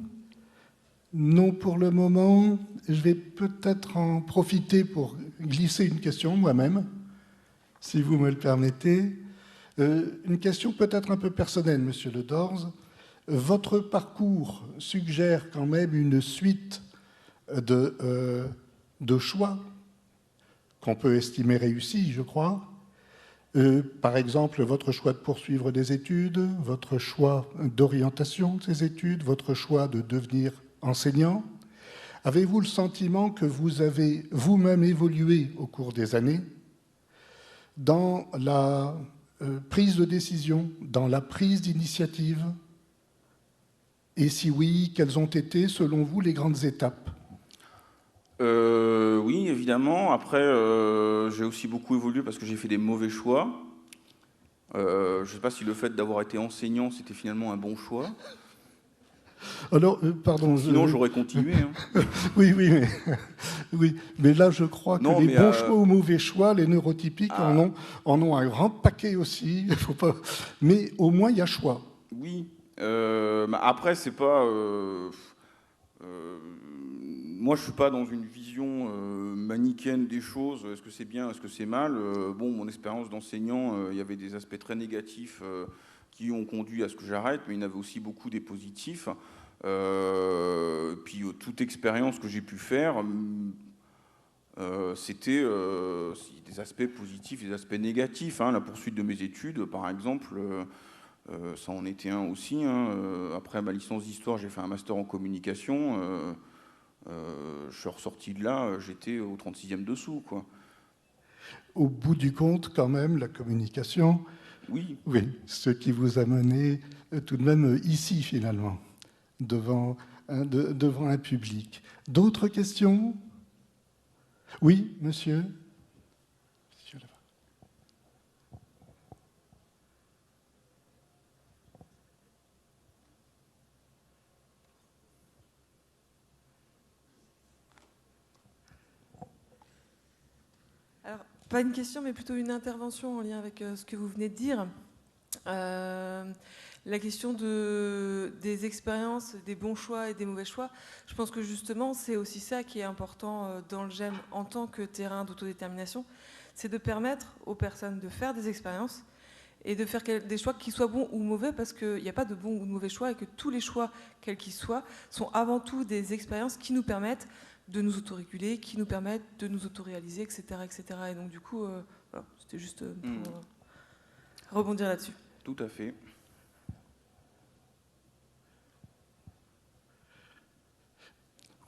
Non pour le moment. Je vais peut-être en profiter pour glisser une question moi-même, si vous me le permettez. Une question peut-être un peu personnelle, Monsieur Le Dorz. Votre parcours suggère quand même une suite de choix qu'on peut estimer réussis, je crois. Par exemple, votre choix de poursuivre des études, votre choix d'orientation de ces études, votre choix de devenir enseignant. Avez-vous le sentiment que vous avez vous-même évolué au cours des années dans la prise de décision, dans la prise d'initiative? Et si oui, quelles ont été, selon vous, les grandes étapes? Oui, évidemment. Après, j'ai aussi beaucoup évolué parce que j'ai fait des mauvais choix. Je ne sais pas si le fait d'avoir été enseignant, c'était finalement un bon choix. Alors, pardon. Sinon, j'aurais continué. Hein. Oui, oui, mais là, je crois Non, que les mais, bons choix ou mauvais choix, les neurotypiques en ont un grand paquet aussi. Faut pas... Mais au moins, il y a choix. Oui. Après, c'est pas... moi, je suis pas dans une vision manichéenne des choses. Est-ce que c'est bien, est-ce que c'est mal? Bon, mon expérience d'enseignant, il y avait des aspects très négatifs qui ont conduit à ce que j'arrête, mais il y en avait aussi beaucoup des positifs. Puis toute expérience que j'ai pu faire, c'était des aspects positifs, des aspects négatifs. Hein. La poursuite de mes études, par exemple, ça en était un aussi. Hein. Après ma licence d'histoire, j'ai fait un master en communication. Je suis ressorti de là, j'étais au 36e dessous, quoi. Au bout du compte, quand même, la communication, oui, ce qui vous a mené tout de même ici, finalement, devant un public. D'autres questions? Oui, monsieur? Alors, pas une question, mais plutôt une intervention en lien avec ce que vous venez de dire. La question des expériences, des bons choix et des mauvais choix, je pense que justement, c'est aussi ça qui est important dans le GEM en tant que terrain d'autodétermination, c'est de permettre aux personnes de faire des expériences et de faire des choix qui soient bons ou mauvais, parce qu'il n'y a pas de bons ou de mauvais choix et que tous les choix, quels qu'ils soient, sont avant tout des expériences qui nous permettent de nous autoréguler, qui nous permettent de nous autoréaliser, etc., etc. Et donc du coup, voilà, c'était juste pour rebondir là-dessus. Tout à fait.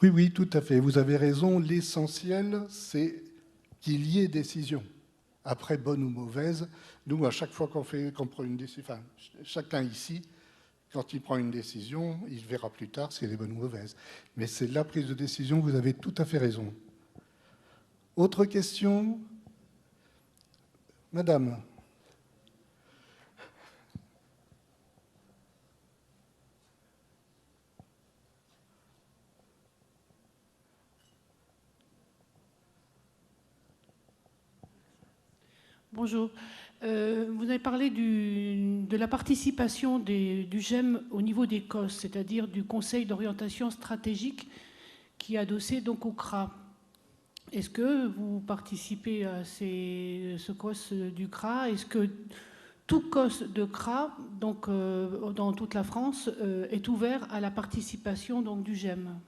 Oui, tout à fait. Vous avez raison. L'essentiel, c'est qu'il y ait décision. Après, bonne ou mauvaise, nous, à chaque fois qu'on prend une décision, enfin, chacun ici, quand il prend une décision, il verra plus tard si elle est bonne ou mauvaise. Mais c'est la prise de décision, vous avez tout à fait raison. Autre question? Madame. Bonjour. Vous avez parlé de la participation du GEM au niveau des COS, c'est-à-dire du Conseil d'orientation stratégique qui est adossé donc au CRA. Est-ce que vous participez à ce COS du CRA? Est-ce que tout COS de CRA, donc dans toute la France, est ouvert à la participation donc, du GEM?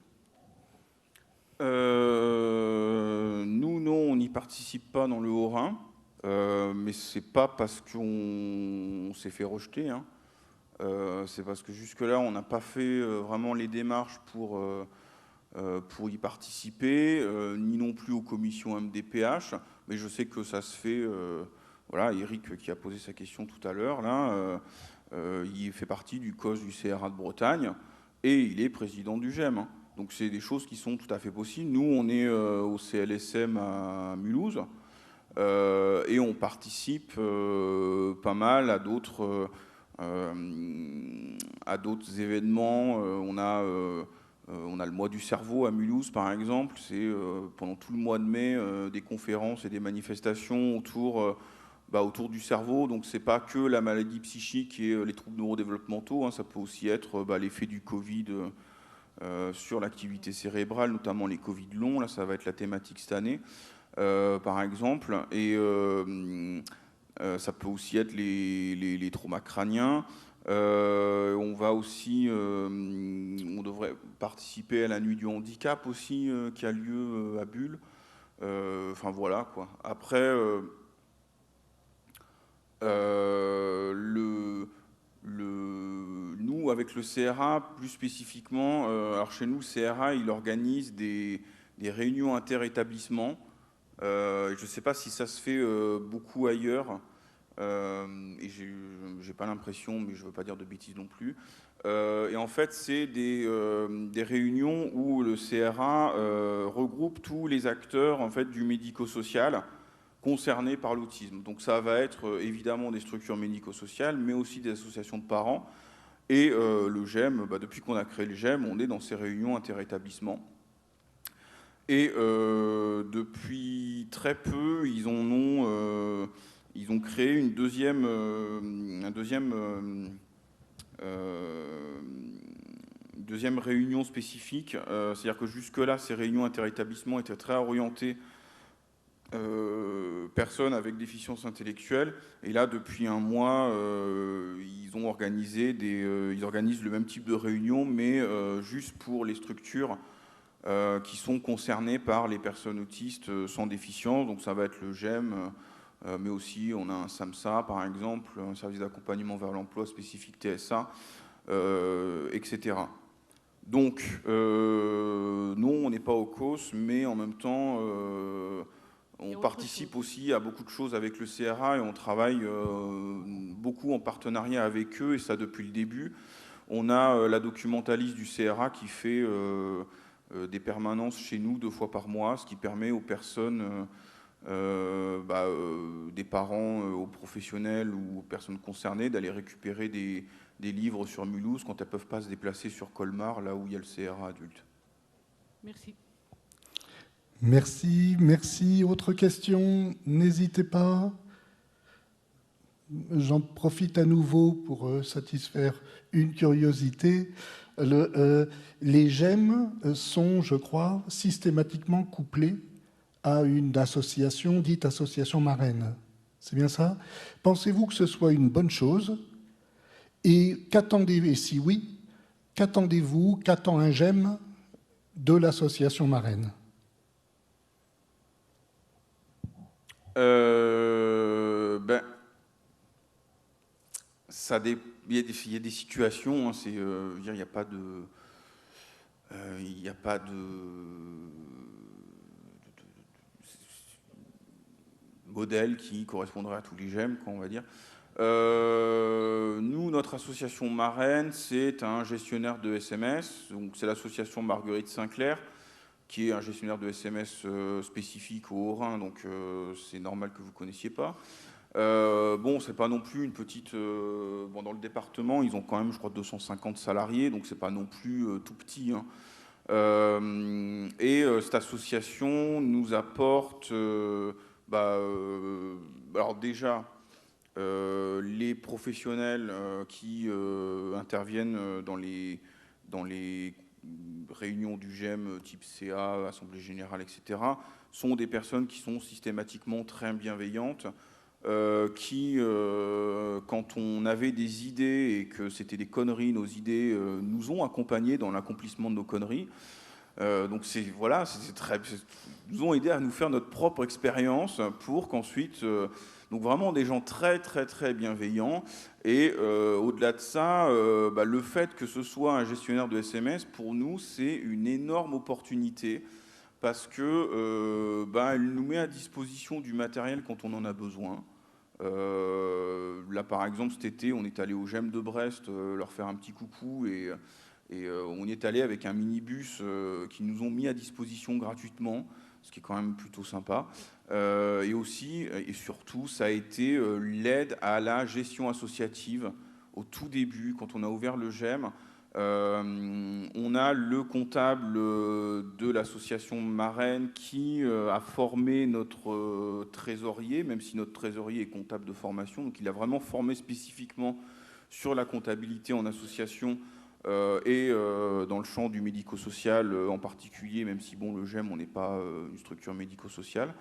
Nous, non, on n'y participe pas dans le Haut-Rhin, mais c'est pas parce qu'on s'est fait rejeter, hein. C'est parce que jusque-là, on n'a pas fait vraiment les démarches pour y participer, ni non plus aux commissions MDPH, mais je sais que ça se fait. Voilà, Eric qui a posé sa question tout à l'heure, là, il fait partie du COS du CRA de Bretagne et il est président du GEM, hein. Donc c'est des choses qui sont tout à fait possibles. Nous, on est au CLSM à Mulhouse et on participe pas mal à d'autres événements. On a le mois du cerveau à Mulhouse, par exemple. C'est pendant tout le mois de mai des conférences et des manifestations autour du cerveau. Donc c'est pas que la maladie psychique et les troubles neurodéveloppementaux, hein. Ça peut aussi être l'effet du Covid sur l'activité cérébrale, notamment les Covid longs. Là, ça va être la thématique cette année, par exemple. Et ça peut aussi être les traumas crâniens. On va aussi, on devrait participer à la nuit du handicap aussi, qui a lieu à Bulle. Enfin voilà quoi. Après, nous, avec le CRA, plus spécifiquement, alors chez nous, le CRA, il organise des réunions inter-établissements. Je ne sais pas si ça se fait beaucoup ailleurs, et j'ai pas l'impression, mais je ne veux pas dire de bêtises non plus. Et en fait, c'est des réunions où le CRA regroupe tous les acteurs en fait, du médico-social concernés par l'autisme. Donc ça va être évidemment des structures médico-sociales, mais aussi des associations de parents. Et le GEM, depuis qu'on a créé le GEM, on est dans ces réunions inter-établissements. Et depuis très peu, ils ont créé une deuxième réunion spécifique. C'est-à-dire que jusque-là, ces réunions inter-établissements étaient très orientées personnes avec déficience intellectuelle. Et là, depuis un mois, ils organisent le même type de réunion, mais juste pour les structures qui sont concernées par les personnes autistes sans déficience. Donc ça va être le GEM, mais aussi on a un SAMSA, par exemple, un service d'accompagnement vers l'emploi spécifique TSA, etc. Donc, non, on n'est pas au COS, mais en même temps, on participe aussi à beaucoup de choses avec le CRA et on travaille beaucoup en partenariat avec eux, et ça depuis le début. On a la documentaliste du CRA qui fait des permanences chez nous 2 fois par mois, ce qui permet aux personnes, des parents, aux professionnels ou aux personnes concernées d'aller récupérer des livres sur Mulhouse quand elles ne peuvent pas se déplacer sur Colmar, là où il y a le CRA adulte. Merci. Merci, merci. Autre question? N'hésitez pas. J'en profite à nouveau pour satisfaire une curiosité. Les GEM sont, je crois, systématiquement couplés à une association dite association marraine. C'est bien ça? Pensez-vous que ce soit une bonne chose? Et si oui, qu'attendez-vous, qu'attend un GEM de l'association marraine? Il y a des situations, hein, il n'y a pas de modèle qui correspondrait à tous les GEM, on va dire. Nous, notre association marraine, c'est un gestionnaire de SMS, donc c'est l'association Marguerite Sinclair, qui est un gestionnaire de SMS spécifique au Haut-Rhin, donc c'est normal que vous ne connaissiez pas. Bon, c'est pas non plus une petite... dans le département, ils ont quand même, je crois, 250 salariés, donc c'est pas non plus tout petit, hein. Cette association nous apporte... alors déjà, les professionnels qui interviennent dans les réunions du GEM type CA, Assemblée Générale, etc., sont des personnes qui sont systématiquement très bienveillantes, qui, quand on avait des idées et que c'était des conneries, nos idées nous ont accompagnés dans l'accomplissement de nos conneries. Donc voilà, nous ont aidé à nous faire notre propre expérience pour qu'ensuite, donc vraiment des gens très très très bienveillants. Et au-delà de ça, le fait que ce soit un gestionnaire de SMS, pour nous, c'est une énorme opportunité parce que elle nous met à disposition du matériel quand on en a besoin. Là, par exemple, cet été, on est allé au GEM de Brest leur faire un petit coucou et on y est allé avec un minibus qu'ils nous ont mis à disposition gratuitement, ce qui est quand même plutôt sympa. Et aussi, et surtout, ça a été l'aide à la gestion associative au tout début, quand on a ouvert le GEM. On a le comptable de l'association marraine qui a formé notre trésorier, même si notre trésorier est comptable de formation. Donc il a vraiment formé spécifiquement sur la comptabilité en association et dans le champ du médico-social en particulier, même si bon, le GEM, on n'est pas une structure médico-sociale.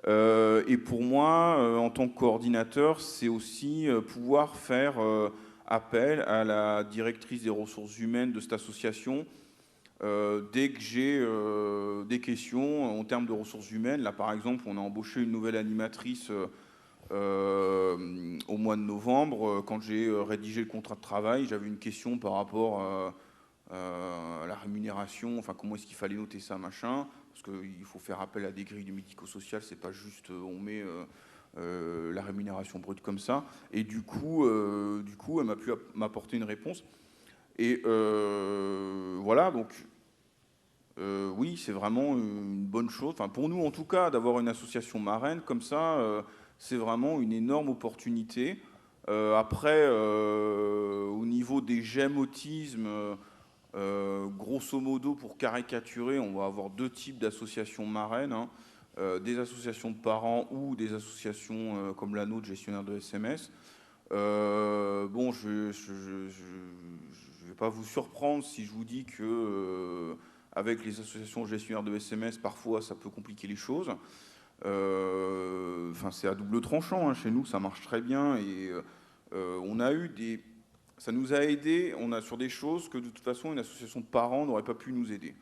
Et pour moi, en tant que coordinateur, c'est aussi pouvoir faire appel à la directrice des ressources humaines de cette association dès que j'ai des questions en termes de ressources humaines. Là, par exemple, on a embauché une nouvelle animatrice au mois de novembre. Quand j'ai rédigé le contrat de travail, j'avais une question par rapport à la rémunération, enfin comment est-ce qu'il fallait noter ça, machin, parce qu'il faut faire appel à des grilles du médico-social, c'est pas juste on met la rémunération brute comme ça. Et du coup elle m'a pu m'apporter une réponse. Et voilà, donc oui, c'est vraiment une bonne chose. Enfin, pour nous, en tout cas, d'avoir une association marraine comme ça, c'est vraiment une énorme opportunité. Après, au niveau des GEM autisme, grosso modo, pour caricaturer, on va avoir deux types d'associations marraines, hein. Des associations de parents ou des associations comme la nôtre, gestionnaire de SMS. Bon, je ne vais pas vous surprendre si je vous dis que avec les associations gestionnaires de SMS, parfois ça peut compliquer les choses. Enfin, c'est à double tranchant, hein. Chez nous, ça marche très bien et on a eu ça nous a aidé. On a sur des choses que de toute façon une association de parents n'aurait pas pu nous aider.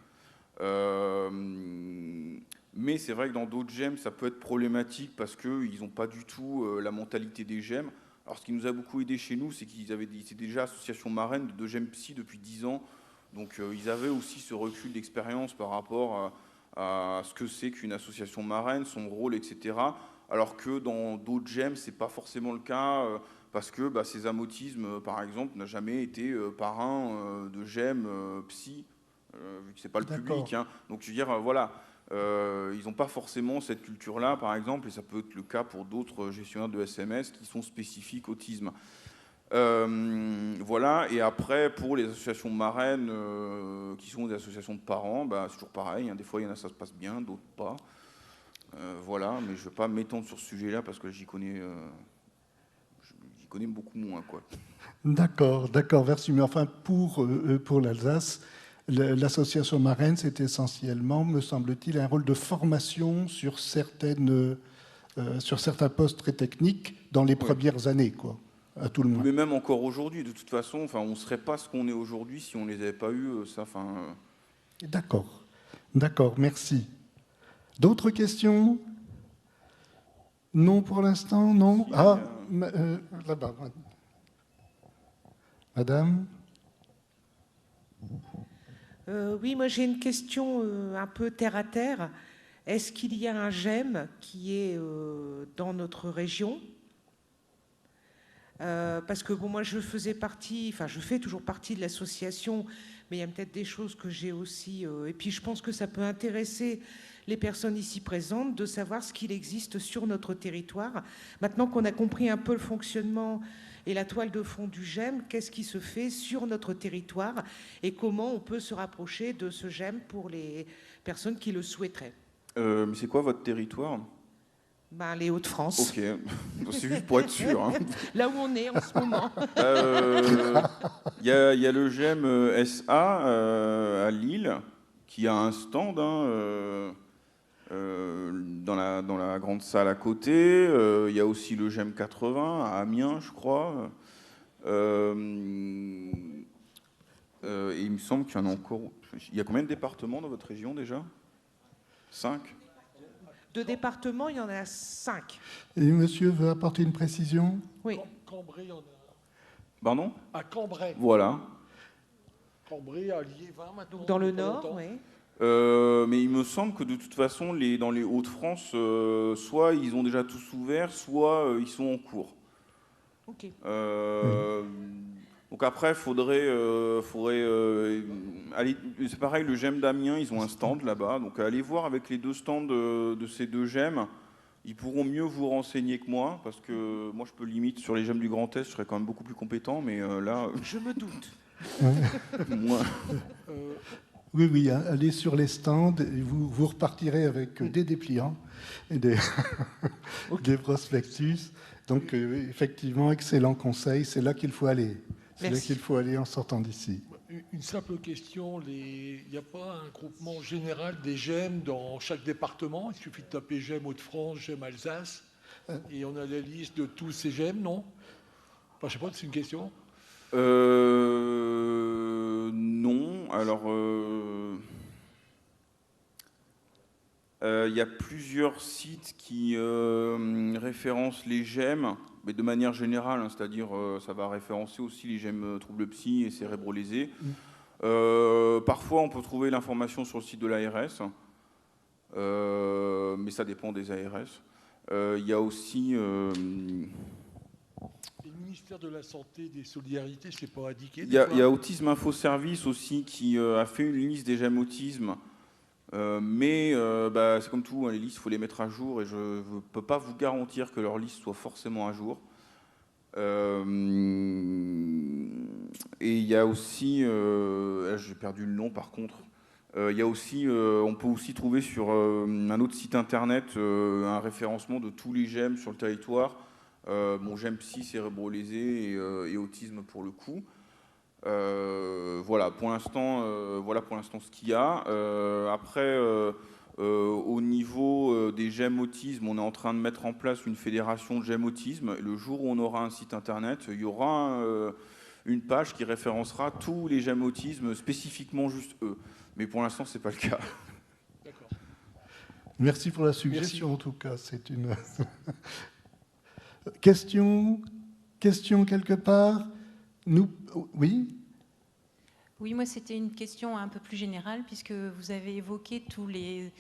Mais c'est vrai que dans d'autres GEM, ça peut être problématique parce qu'ils n'ont pas du tout la mentalité des GEM. Alors, ce qui nous a beaucoup aidé chez nous, c'est qu'ils étaient déjà association marraine de GEM Psy depuis 10 ans. Donc, ils avaient aussi ce recul d'expérience par rapport à ce que c'est qu'une association marraine, son rôle, etc. Alors que dans d'autres GEM, ce n'est pas forcément le cas parce que Sésame Autisme, par exemple, n'a jamais été parrain de GEM Psy, vu que ce n'est pas le public, hein. Donc, je veux dire, voilà. Ils n'ont pas forcément cette culture-là, par exemple, et ça peut être le cas pour d'autres gestionnaires de SMS qui sont spécifiques autisme. Voilà, et après, pour les associations marraines qui sont des associations de parents, c'est toujours pareil, hein. Des fois, il y en a, ça se passe bien, d'autres pas. Voilà, mais je ne vais pas m'étendre sur ce sujet-là parce que j'y connais beaucoup moins, quoi. D'accord, merci. Mais enfin, pour l'Alsace, l'association marraine, c'est essentiellement, me semble-t-il, un rôle de formation sur certains postes très techniques dans les premières années, quoi, à tout le moins. Mais même encore aujourd'hui, de toute façon, enfin, on ne serait pas ce qu'on est aujourd'hui si on ne les avait pas eus. Ça, enfin. D'accord, merci. D'autres questions? Non, pour l'instant, non. Si, là-bas. Madame? Oui, moi j'ai une question un peu terre à terre. Est-ce qu'il y a un GEM qui est dans notre région? Parce que bon, moi je fais toujours partie de l'association, mais il y a peut-être des choses que j'ai aussi. Et puis je pense que ça peut intéresser les personnes ici présentes de savoir ce qu'il existe sur notre territoire. Maintenant qu'on a compris un peu le fonctionnement et la toile de fond du GEM, qu'est-ce qui se fait sur notre territoire et comment on peut se rapprocher de ce GEM pour les personnes qui le souhaiteraient. Mais c'est quoi votre territoire? Les Hauts-de-France. Ok, c'est juste pour être sûr, hein. Là où on est en ce moment. Il y a le GEM SA à Lille qui a un stand, hein, dans la grande salle à côté. Il y a aussi le GEM 80 à Amiens, je crois. Et il me semble qu'il y en a encore Il y a combien de départements dans votre région déjà? 5? De départements, il y en a 5. Et monsieur veut apporter une précision? Oui. Cambrai, il y en a Pardon? à Cambrai. Voilà. Cambrai, à Liévin maintenant. Donc dans le depuis pas nord, longtemps. oui. Mais il me semble que de toute façon, dans les Hauts-de-France, soit ils ont déjà tous ouvert, soit ils sont en cours. Ok. Donc après, faudrait aller. C'est pareil, le GEM d'Amiens, ils ont un stand là-bas. Donc allez voir avec les deux stands de ces deux GEM. Ils pourront mieux vous renseigner que moi, parce que moi, je peux limite sur les GEM du Grand Est, je serais quand même beaucoup plus compétent, mais là, Je me doute. moi. Oui, oui, allez sur les stands et vous repartirez avec des dépliants et des, des prospectus. Donc, effectivement, excellent conseil. C'est là qu'il faut aller. C'est là Merci. qu'il faut aller en sortant d'ici. Une simple question, il n'y a pas un groupement général des GEM dans chaque département? Il suffit de taper GEM Hauts-de-France, GEM Alsace, et on a la liste de tous ces GEM, non? Enfin, je sais pas, c'est une question. Non, alors il y a plusieurs sites qui référencent les GEM, mais de manière générale, hein, c'est-à-dire ça va référencer aussi les GEM troubles psy et cérébro-lésés. Parfois, on peut trouver l'information sur le site de l'ARS, mais ça dépend des ARS. Il y a aussi... Et le ministère de la Santé et des Solidarités, c'est pas indiqué? Il y a Autisme Info Service aussi qui a fait une liste des GEM autisme. Mais c'est comme tout, hein, les listes, il faut les mettre à jour et je ne peux pas vous garantir que leur liste soit forcément à jour. Et il y a aussi, j'ai perdu le nom par contre, il y a aussi, on peut aussi trouver sur un autre site internet un référencement de tous les GEM sur le territoire, GEM psy, cérébro-lésé et autisme pour le coup. Voilà pour l'instant ce qu'il y a. Après, au niveau des GEM autisme, on est en train de mettre en place une fédération de GEM autisme. Le jour où on aura un site internet, il y aura une page qui référencera tous les GEM autisme, spécifiquement juste eux. Mais pour l'instant, c'est pas le cas. D'accord. Merci pour la suggestion, en tout cas. C'est une question quelque part. Oui. Oui, moi c'était une question un peu plus générale puisque vous avez évoqué tous les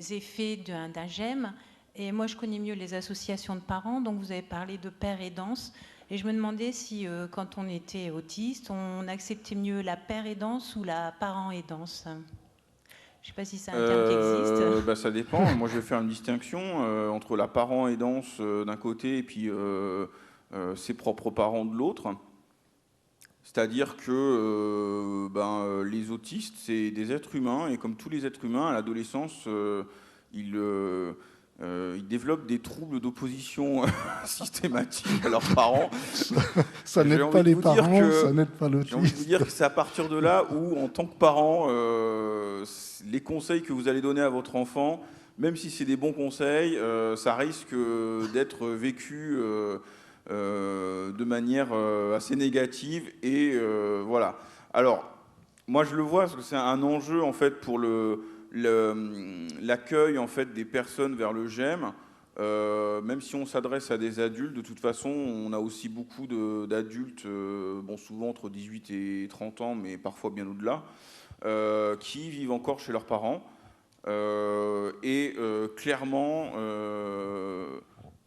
effets d'un GEM et moi je connais mieux les associations de parents, donc vous avez parlé de père aidance et je me demandais si quand on était autiste, on acceptait mieux la père aidance ou la parent aidance. Je ne sais pas si c'est un terme qui existe. Ça dépend. Moi je vais faire une distinction entre la parent aidance d'un côté et puis ses propres parents de l'autre. C'est-à-dire que les autistes, c'est des êtres humains, et comme tous les êtres humains, à l'adolescence, ils développent des troubles d'opposition systématiques à leurs parents. Ça n'aide pas les parents, ça n'aide pas l'autisme. J'ai envie de vous dire que c'est à partir de là où, en tant que parent, les conseils que vous allez donner à votre enfant, même si c'est des bons conseils, ça risque d'être vécu... de manière assez négative et voilà. Alors, moi je le vois parce que c'est un enjeu en fait pour l'accueil en fait des personnes vers le GEM. Même si on s'adresse à des adultes, de toute façon, on a aussi beaucoup d'adultes, souvent entre 18 et 30 ans, mais parfois bien au-delà, qui vivent encore chez leurs parents. Clairement,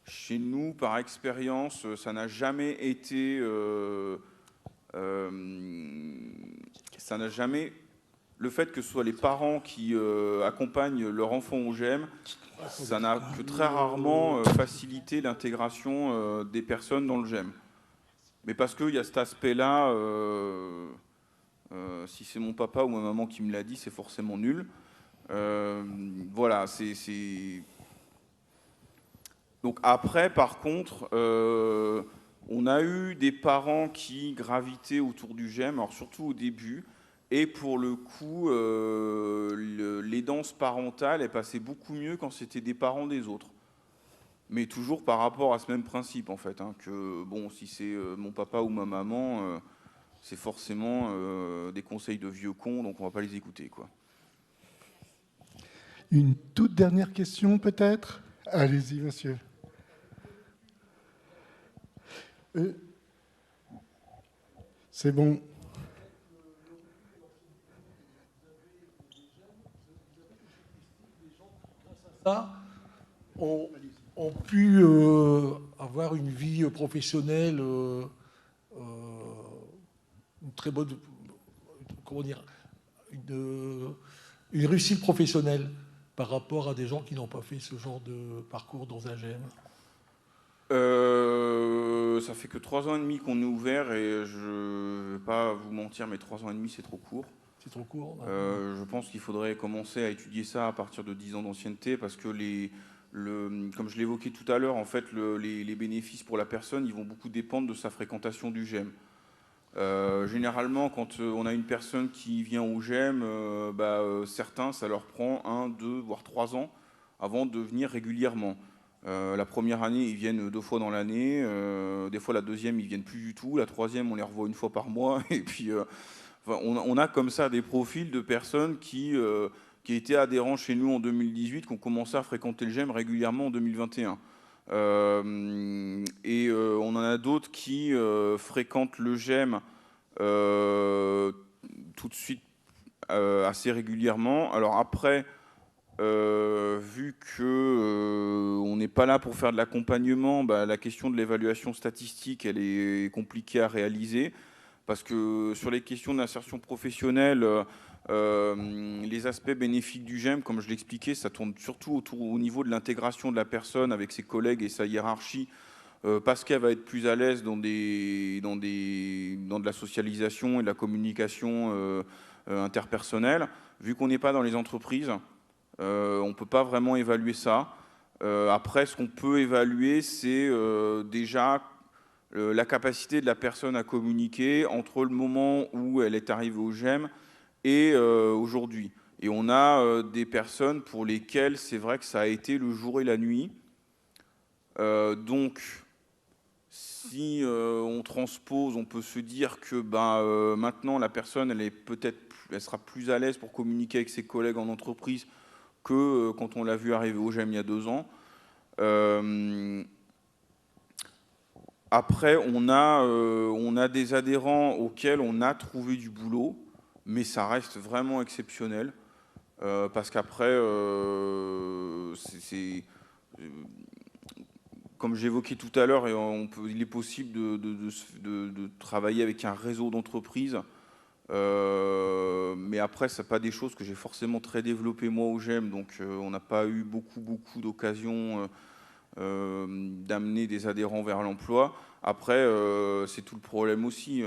chez nous, par expérience, ça n'a jamais été... ça n'a jamais... Le fait que ce soit les parents qui accompagnent leur enfant au GEM, ça n'a que très rarement facilité l'intégration des personnes dans le GEM. Mais parce qu'il y a cet aspect-là, si c'est mon papa ou ma maman qui me l'a dit, c'est forcément nul. Voilà, c'est... Donc après, par contre, on a eu des parents qui gravitaient autour du GEM, alors surtout au début, et pour le coup, l'aidance parentale est passée beaucoup mieux quand c'était des parents des autres. Mais toujours par rapport à ce même principe, en fait, hein, que bon, si c'est mon papa ou ma maman, c'est forcément des conseils de vieux cons, donc on ne va pas les écouter, quoi. Une toute dernière question, peut-être? Allez-y, monsieur. C'est bon. Ça, ont pu avoir une vie professionnelle, une très bonne, comment dire, une réussite professionnelle par rapport à des gens qui n'ont pas fait ce genre de parcours dans un GEM. Ça fait que 3 ans et demi qu'on est ouvert et je ne vais pas vous mentir, mais 3 ans et demi, c'est trop court. C'est trop court. Je pense qu'il faudrait commencer à étudier ça à partir de 10 ans d'ancienneté parce que, comme je l'évoquais tout à l'heure, en fait, les bénéfices pour la personne, ils vont beaucoup dépendre de sa fréquentation du GEM. Généralement, quand on a une personne qui vient au GEM, certains, ça leur prend 1, 2, voire 3 ans avant de venir régulièrement. La première année, ils viennent 2 fois dans l'année. Des fois, la deuxième, ils viennent plus du tout. La troisième, on les revoit 1 fois par mois. Et puis, on a comme ça des profils de personnes qui étaient adhérents chez nous en 2018, qui ont commencé à fréquenter le GEM régulièrement en 2021. On en a d'autres qui fréquentent le GEM tout de suite assez régulièrement. Alors après, vu qu'on n'est pas là pour faire de l'accompagnement, la question de l'évaluation statistique, elle est compliquée à réaliser, parce que sur les questions d'insertion professionnelle, les aspects bénéfiques du GEM, comme je l'expliquais, ça tourne surtout au niveau de l'intégration de la personne avec ses collègues et sa hiérarchie, parce qu'elle va être plus à l'aise dans de la socialisation et de la communication interpersonnelle. Vu qu'on n'est pas dans les entreprises, on ne peut pas vraiment évaluer ça. Après, ce qu'on peut évaluer, c'est déjà la capacité de la personne à communiquer entre le moment où elle est arrivée au GEM et aujourd'hui. Et on a des personnes pour lesquelles c'est vrai que ça a été le jour et la nuit. Donc, si on transpose, on peut se dire que maintenant, la personne, elle sera plus à l'aise pour communiquer avec ses collègues en entreprise que quand on l'a vu arriver au GEM il y a 2 ans. Après, on a des adhérents auxquels on a trouvé du boulot, mais ça reste vraiment exceptionnel, parce qu'après, comme j'évoquais tout à l'heure, il est possible de travailler avec un réseau d'entreprises, mais après, ce n'est pas des choses que j'ai forcément très développées moi au GEM, donc on n'a pas eu beaucoup d'occasions d'amener des adhérents vers l'emploi. Après, c'est tout le problème aussi.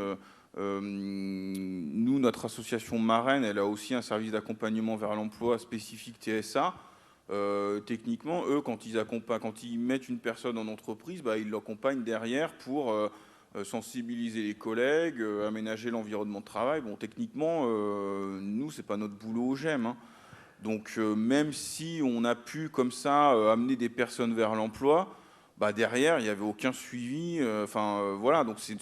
Nous, notre association marraine, elle a aussi un service d'accompagnement vers l'emploi spécifique TSA. Techniquement, eux, quand ils mettent une personne en entreprise, ils l'accompagnent derrière pour sensibiliser les collègues, aménager l'environnement de travail. Bon, techniquement, nous, c'est pas notre boulot au GEM, hein. Donc, même si on a pu, comme ça, amener des personnes vers l'emploi, derrière, il n'y avait aucun suivi. Voilà, donc c'est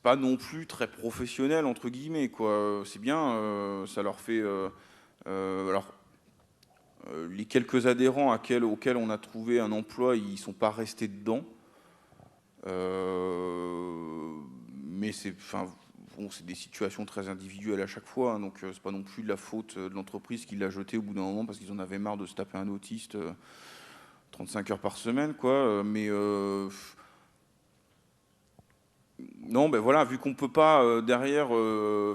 pas non plus très professionnel, entre guillemets, quoi. C'est bien, ça leur fait... les quelques adhérents auxquels on a trouvé un emploi, ils ne sont pas restés dedans. Mais c'est des situations très individuelles à chaque fois, hein, donc c'est pas non plus de la faute de l'entreprise qui l'a jeté au bout d'un moment parce qu'ils en avaient marre de se taper un autiste 35 heures par semaine, quoi. Non, voilà, vu qu'on ne peut pas derrière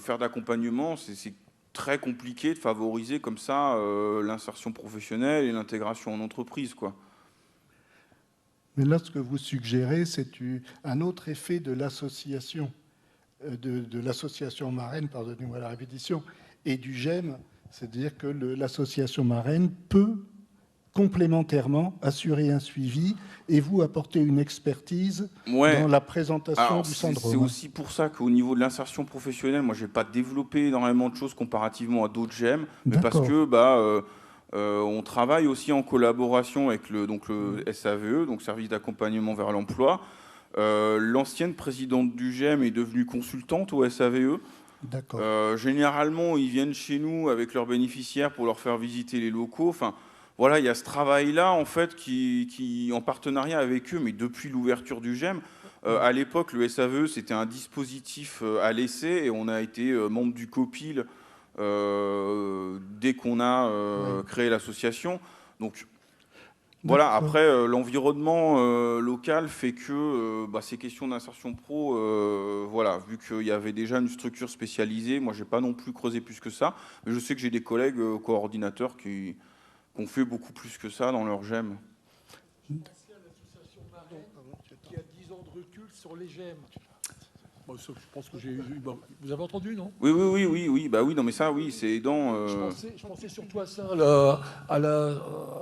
faire d'accompagnement, c'est très compliqué de favoriser comme ça l'insertion professionnelle et l'intégration en entreprise, quoi. Mais là, ce que vous suggérez, c'est un autre effet de l'association, de l'association marraine, pardonnez-moi la répétition, et du GEM, c'est-à-dire que l'association marraine peut complémentairement assurer un suivi et vous apporter une expertise dans la présentation du syndrome. C'est aussi pour ça qu'au niveau de l'insertion professionnelle, moi, je n'ai pas développé énormément de choses comparativement à d'autres GEM, mais parce que on travaille aussi en collaboration avec le SAVE, donc Service d'accompagnement vers l'emploi, L'ancienne présidente du GEM est devenue consultante au SAVE. D'accord. Généralement, ils viennent chez nous avec leurs bénéficiaires pour leur faire visiter les locaux. Enfin, voilà, il y a ce travail-là, en fait, qui en partenariat avec eux, mais depuis l'ouverture du GEM. À l'époque, le SAVE, c'était un dispositif à l'essai, et on a été membre du COPIL dès qu'on a créé l'association. Donc, voilà, après, l'environnement local fait que ces questions d'insertion pro, voilà, vu qu'il y avait déjà une structure spécialisée, moi, j'ai pas non plus creusé plus que ça, mais je sais que j'ai des collègues coordinateurs qui ont fait beaucoup plus que ça dans leur GEM. L'association Marraine, qui a 10 ans de recul sur les GEM. Bon, je pense que j'ai eu. Bon, vous avez entendu, non? Oui. Bah oui, non, mais ça, oui, c'est aidant. Je pensais surtout à ça, à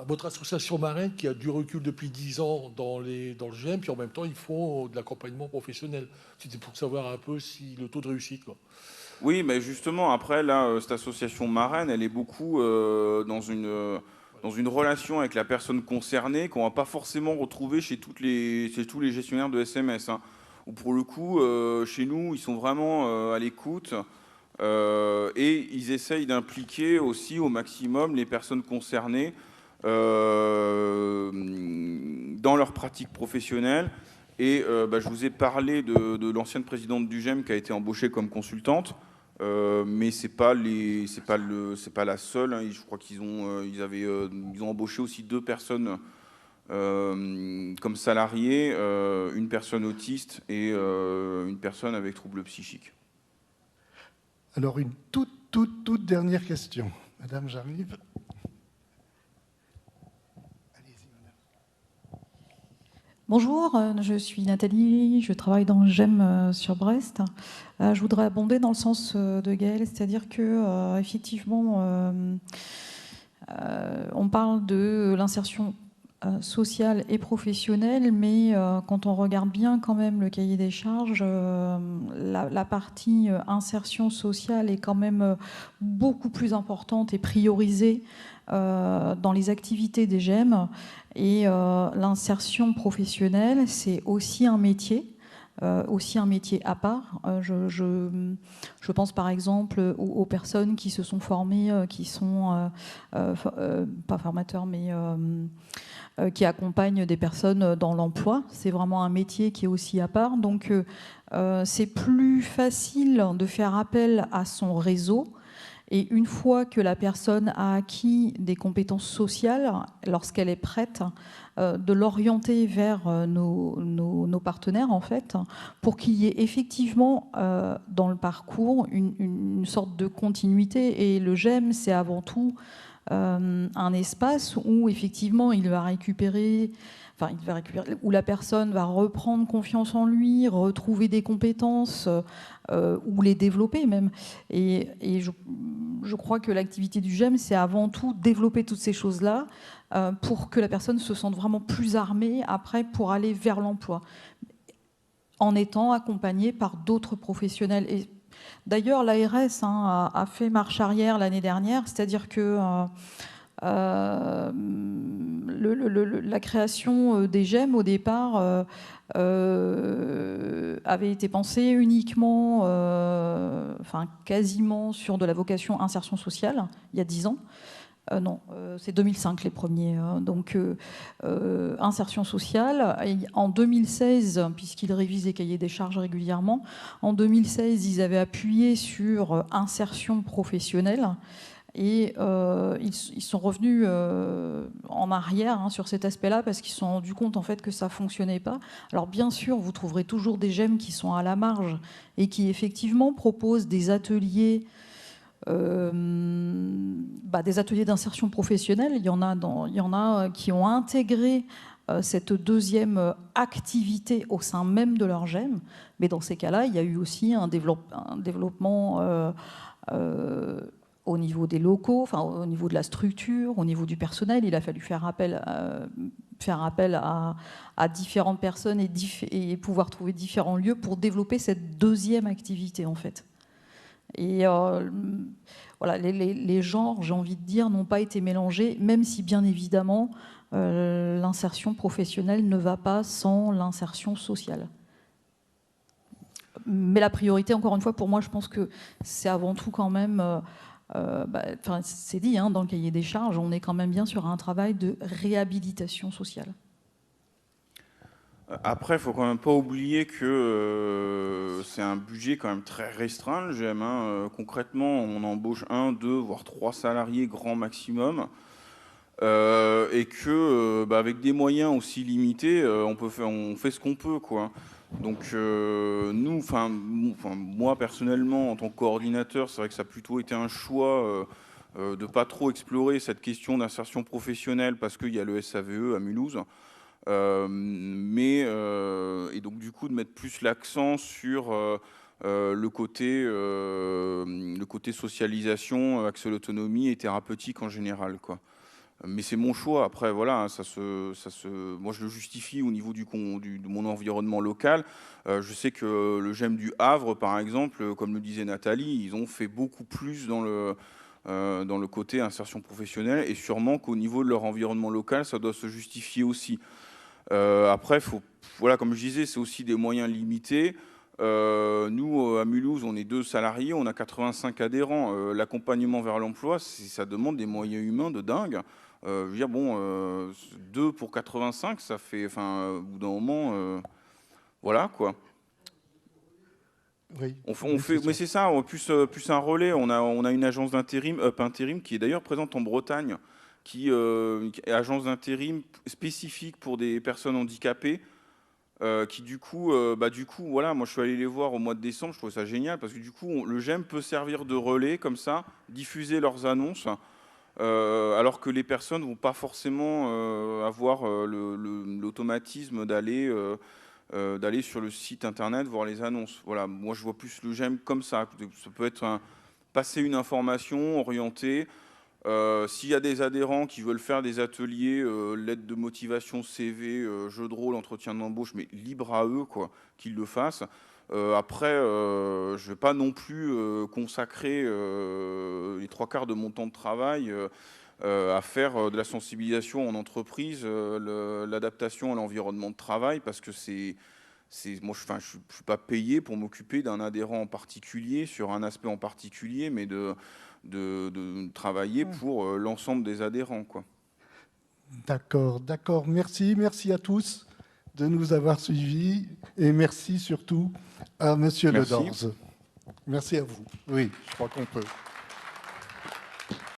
votre association Marraine qui a du recul depuis 10 ans dans le GEM, puis en même temps, ils font de l'accompagnement professionnel. C'était pour savoir un peu si le taux de réussite, quoi. Oui, mais justement, après, là, cette association Marraine, elle est beaucoup dans une relation avec la personne concernée qu'on ne va pas forcément retrouver chez tous les gestionnaires de SMS. Hein. Où pour le coup, chez nous, ils sont vraiment à l'écoute et ils essayent d'impliquer aussi au maximum les personnes concernées dans leur pratique professionnelle. Et je vous ai parlé de l'ancienne présidente du GEM qui a été embauchée comme consultante. Mais c'est pas la seule. Hein. Je crois qu'ils ont embauché aussi 2 personnes comme salariés, une personne autiste et une personne avec troubles psychiques. Alors une toute dernière question. Madame, j'arrive. Allez-y, madame. Bonjour, je suis Nathalie, je travaille dans le GEM sur Brest. Je voudrais abonder dans le sens de Gaëlle, c'est-à-dire que effectivement, on parle de l'insertion sociale et professionnelle, mais quand on regarde bien quand même le cahier des charges, la partie insertion sociale est quand même beaucoup plus importante et priorisée dans les activités des GEM. Et l'insertion professionnelle, c'est aussi un métier à part. Je pense par exemple aux personnes qui se sont formées, qui sont pas formateurs, mais qui accompagnent des personnes dans l'emploi. C'est vraiment un métier qui est aussi à part. Donc c'est plus facile de faire appel à son réseau. Et une fois que la personne a acquis des compétences sociales, lorsqu'elle est prête, de l'orienter vers nos partenaires, en fait, pour qu'il y ait effectivement dans le parcours une sorte de continuité. Et le GEM, c'est avant tout un espace où, effectivement, il va récupérer, où la personne va reprendre confiance en lui, retrouver des compétences ou les développer même. Et je crois que l'activité du GEM, c'est avant tout développer toutes ces choses-là pour que la personne se sente vraiment plus armée après pour aller vers l'emploi, en étant accompagnée par d'autres professionnels. Et d'ailleurs, l'ARS a fait marche arrière l'année dernière, c'est-à-dire que la création des GEM, au départ, avait été pensée uniquement, quasiment sur de la vocation insertion sociale, il y a 10 ans. Non, c'est 2005 les premiers. Donc, insertion sociale. Et en 2016, puisqu'ils révisent les cahiers des charges régulièrement, en 2016, ils avaient appuyé sur insertion professionnelle. Et ils sont revenus en arrière sur cet aspect-là parce qu'ils se sont rendus compte en fait que ça ne fonctionnait pas. Alors bien sûr, vous trouverez toujours des GEM qui sont à la marge et qui effectivement proposent des ateliers d'insertion professionnelle. Il y en a qui ont intégré cette deuxième activité au sein même de leur GEM. Mais dans ces cas-là, il y a eu aussi un développement au niveau des locaux, au niveau de la structure, au niveau du personnel. Il a fallu faire appel à différentes personnes et pouvoir trouver différents lieux pour développer cette deuxième activité, en fait. Et voilà, les genres, j'ai envie de dire, n'ont pas été mélangés, même si, bien évidemment, l'insertion professionnelle ne va pas sans l'insertion sociale. Mais la priorité, encore une fois, pour moi, je pense que c'est avant tout quand même... c'est dit dans le cahier des charges, on est quand même bien sur un travail de réhabilitation sociale. Après, il ne faut quand même pas oublier que c'est un budget quand même très restreint, le GEM. Concrètement, on embauche 1, 2, voire 3 salariés grand maximum. Et que avec des moyens aussi limités, on fait ce qu'on peut, quoi. Donc moi personnellement, en tant que coordinateur, c'est vrai que ça a plutôt été un choix de pas trop explorer cette question d'insertion professionnelle parce qu'il y a le SAVE à Mulhouse. Et donc du coup de mettre plus l'accent sur le côté socialisation, accès à l'autonomie et thérapeutique en général, quoi. Mais c'est mon choix. Après, voilà, moi je le justifie au niveau de mon environnement local. Je sais que le GEM du Havre, par exemple, comme le disait Nathalie, ils ont fait beaucoup plus dans le côté insertion professionnelle, et sûrement qu'au niveau de leur environnement local, ça doit se justifier aussi. Après, voilà, comme je disais, c'est aussi des moyens limités. Nous, à Mulhouse, on est 2 salariés, on a 85 adhérents. L'accompagnement vers l'emploi, ça demande des moyens humains de dingue. Je veux dire, 2 pour 85, ça fait, au bout d'un moment, voilà, quoi. Oui, mais c'est ça, plus un relais. On a une agence d'intérim, Up Intérim, qui est d'ailleurs présente en Bretagne, qui est agence d'intérim spécifique pour des personnes handicapées, qui du coup, voilà, moi je suis allé les voir au mois de décembre, je trouvais ça génial, parce que du coup, le GEM peut servir de relais, comme ça, diffuser leurs annonces, alors que les personnes ne vont pas forcément avoir l'automatisme d'aller sur le site internet, voir les annonces. Voilà, moi je vois plus le GEM comme ça. Ça peut être passer une information orientée. S'il y a des adhérents qui veulent faire des ateliers, lettres de motivation, CV, jeux de rôle, entretien d'embauche, mais libre à eux, quoi, qu'ils le fassent. Après, je ne vais pas non plus consacrer les 3/4 de mon temps de travail à faire de la sensibilisation en entreprise, l'adaptation à l'environnement de travail, parce que moi, je ne suis pas payé pour m'occuper d'un adhérent en particulier, sur un aspect en particulier, mais de travailler pour l'ensemble des adhérents, quoi. D'accord. Merci à tous de nous avoir suivis, et merci surtout à Monsieur Le Dorz. Merci à vous. Oui, je crois qu'on peut.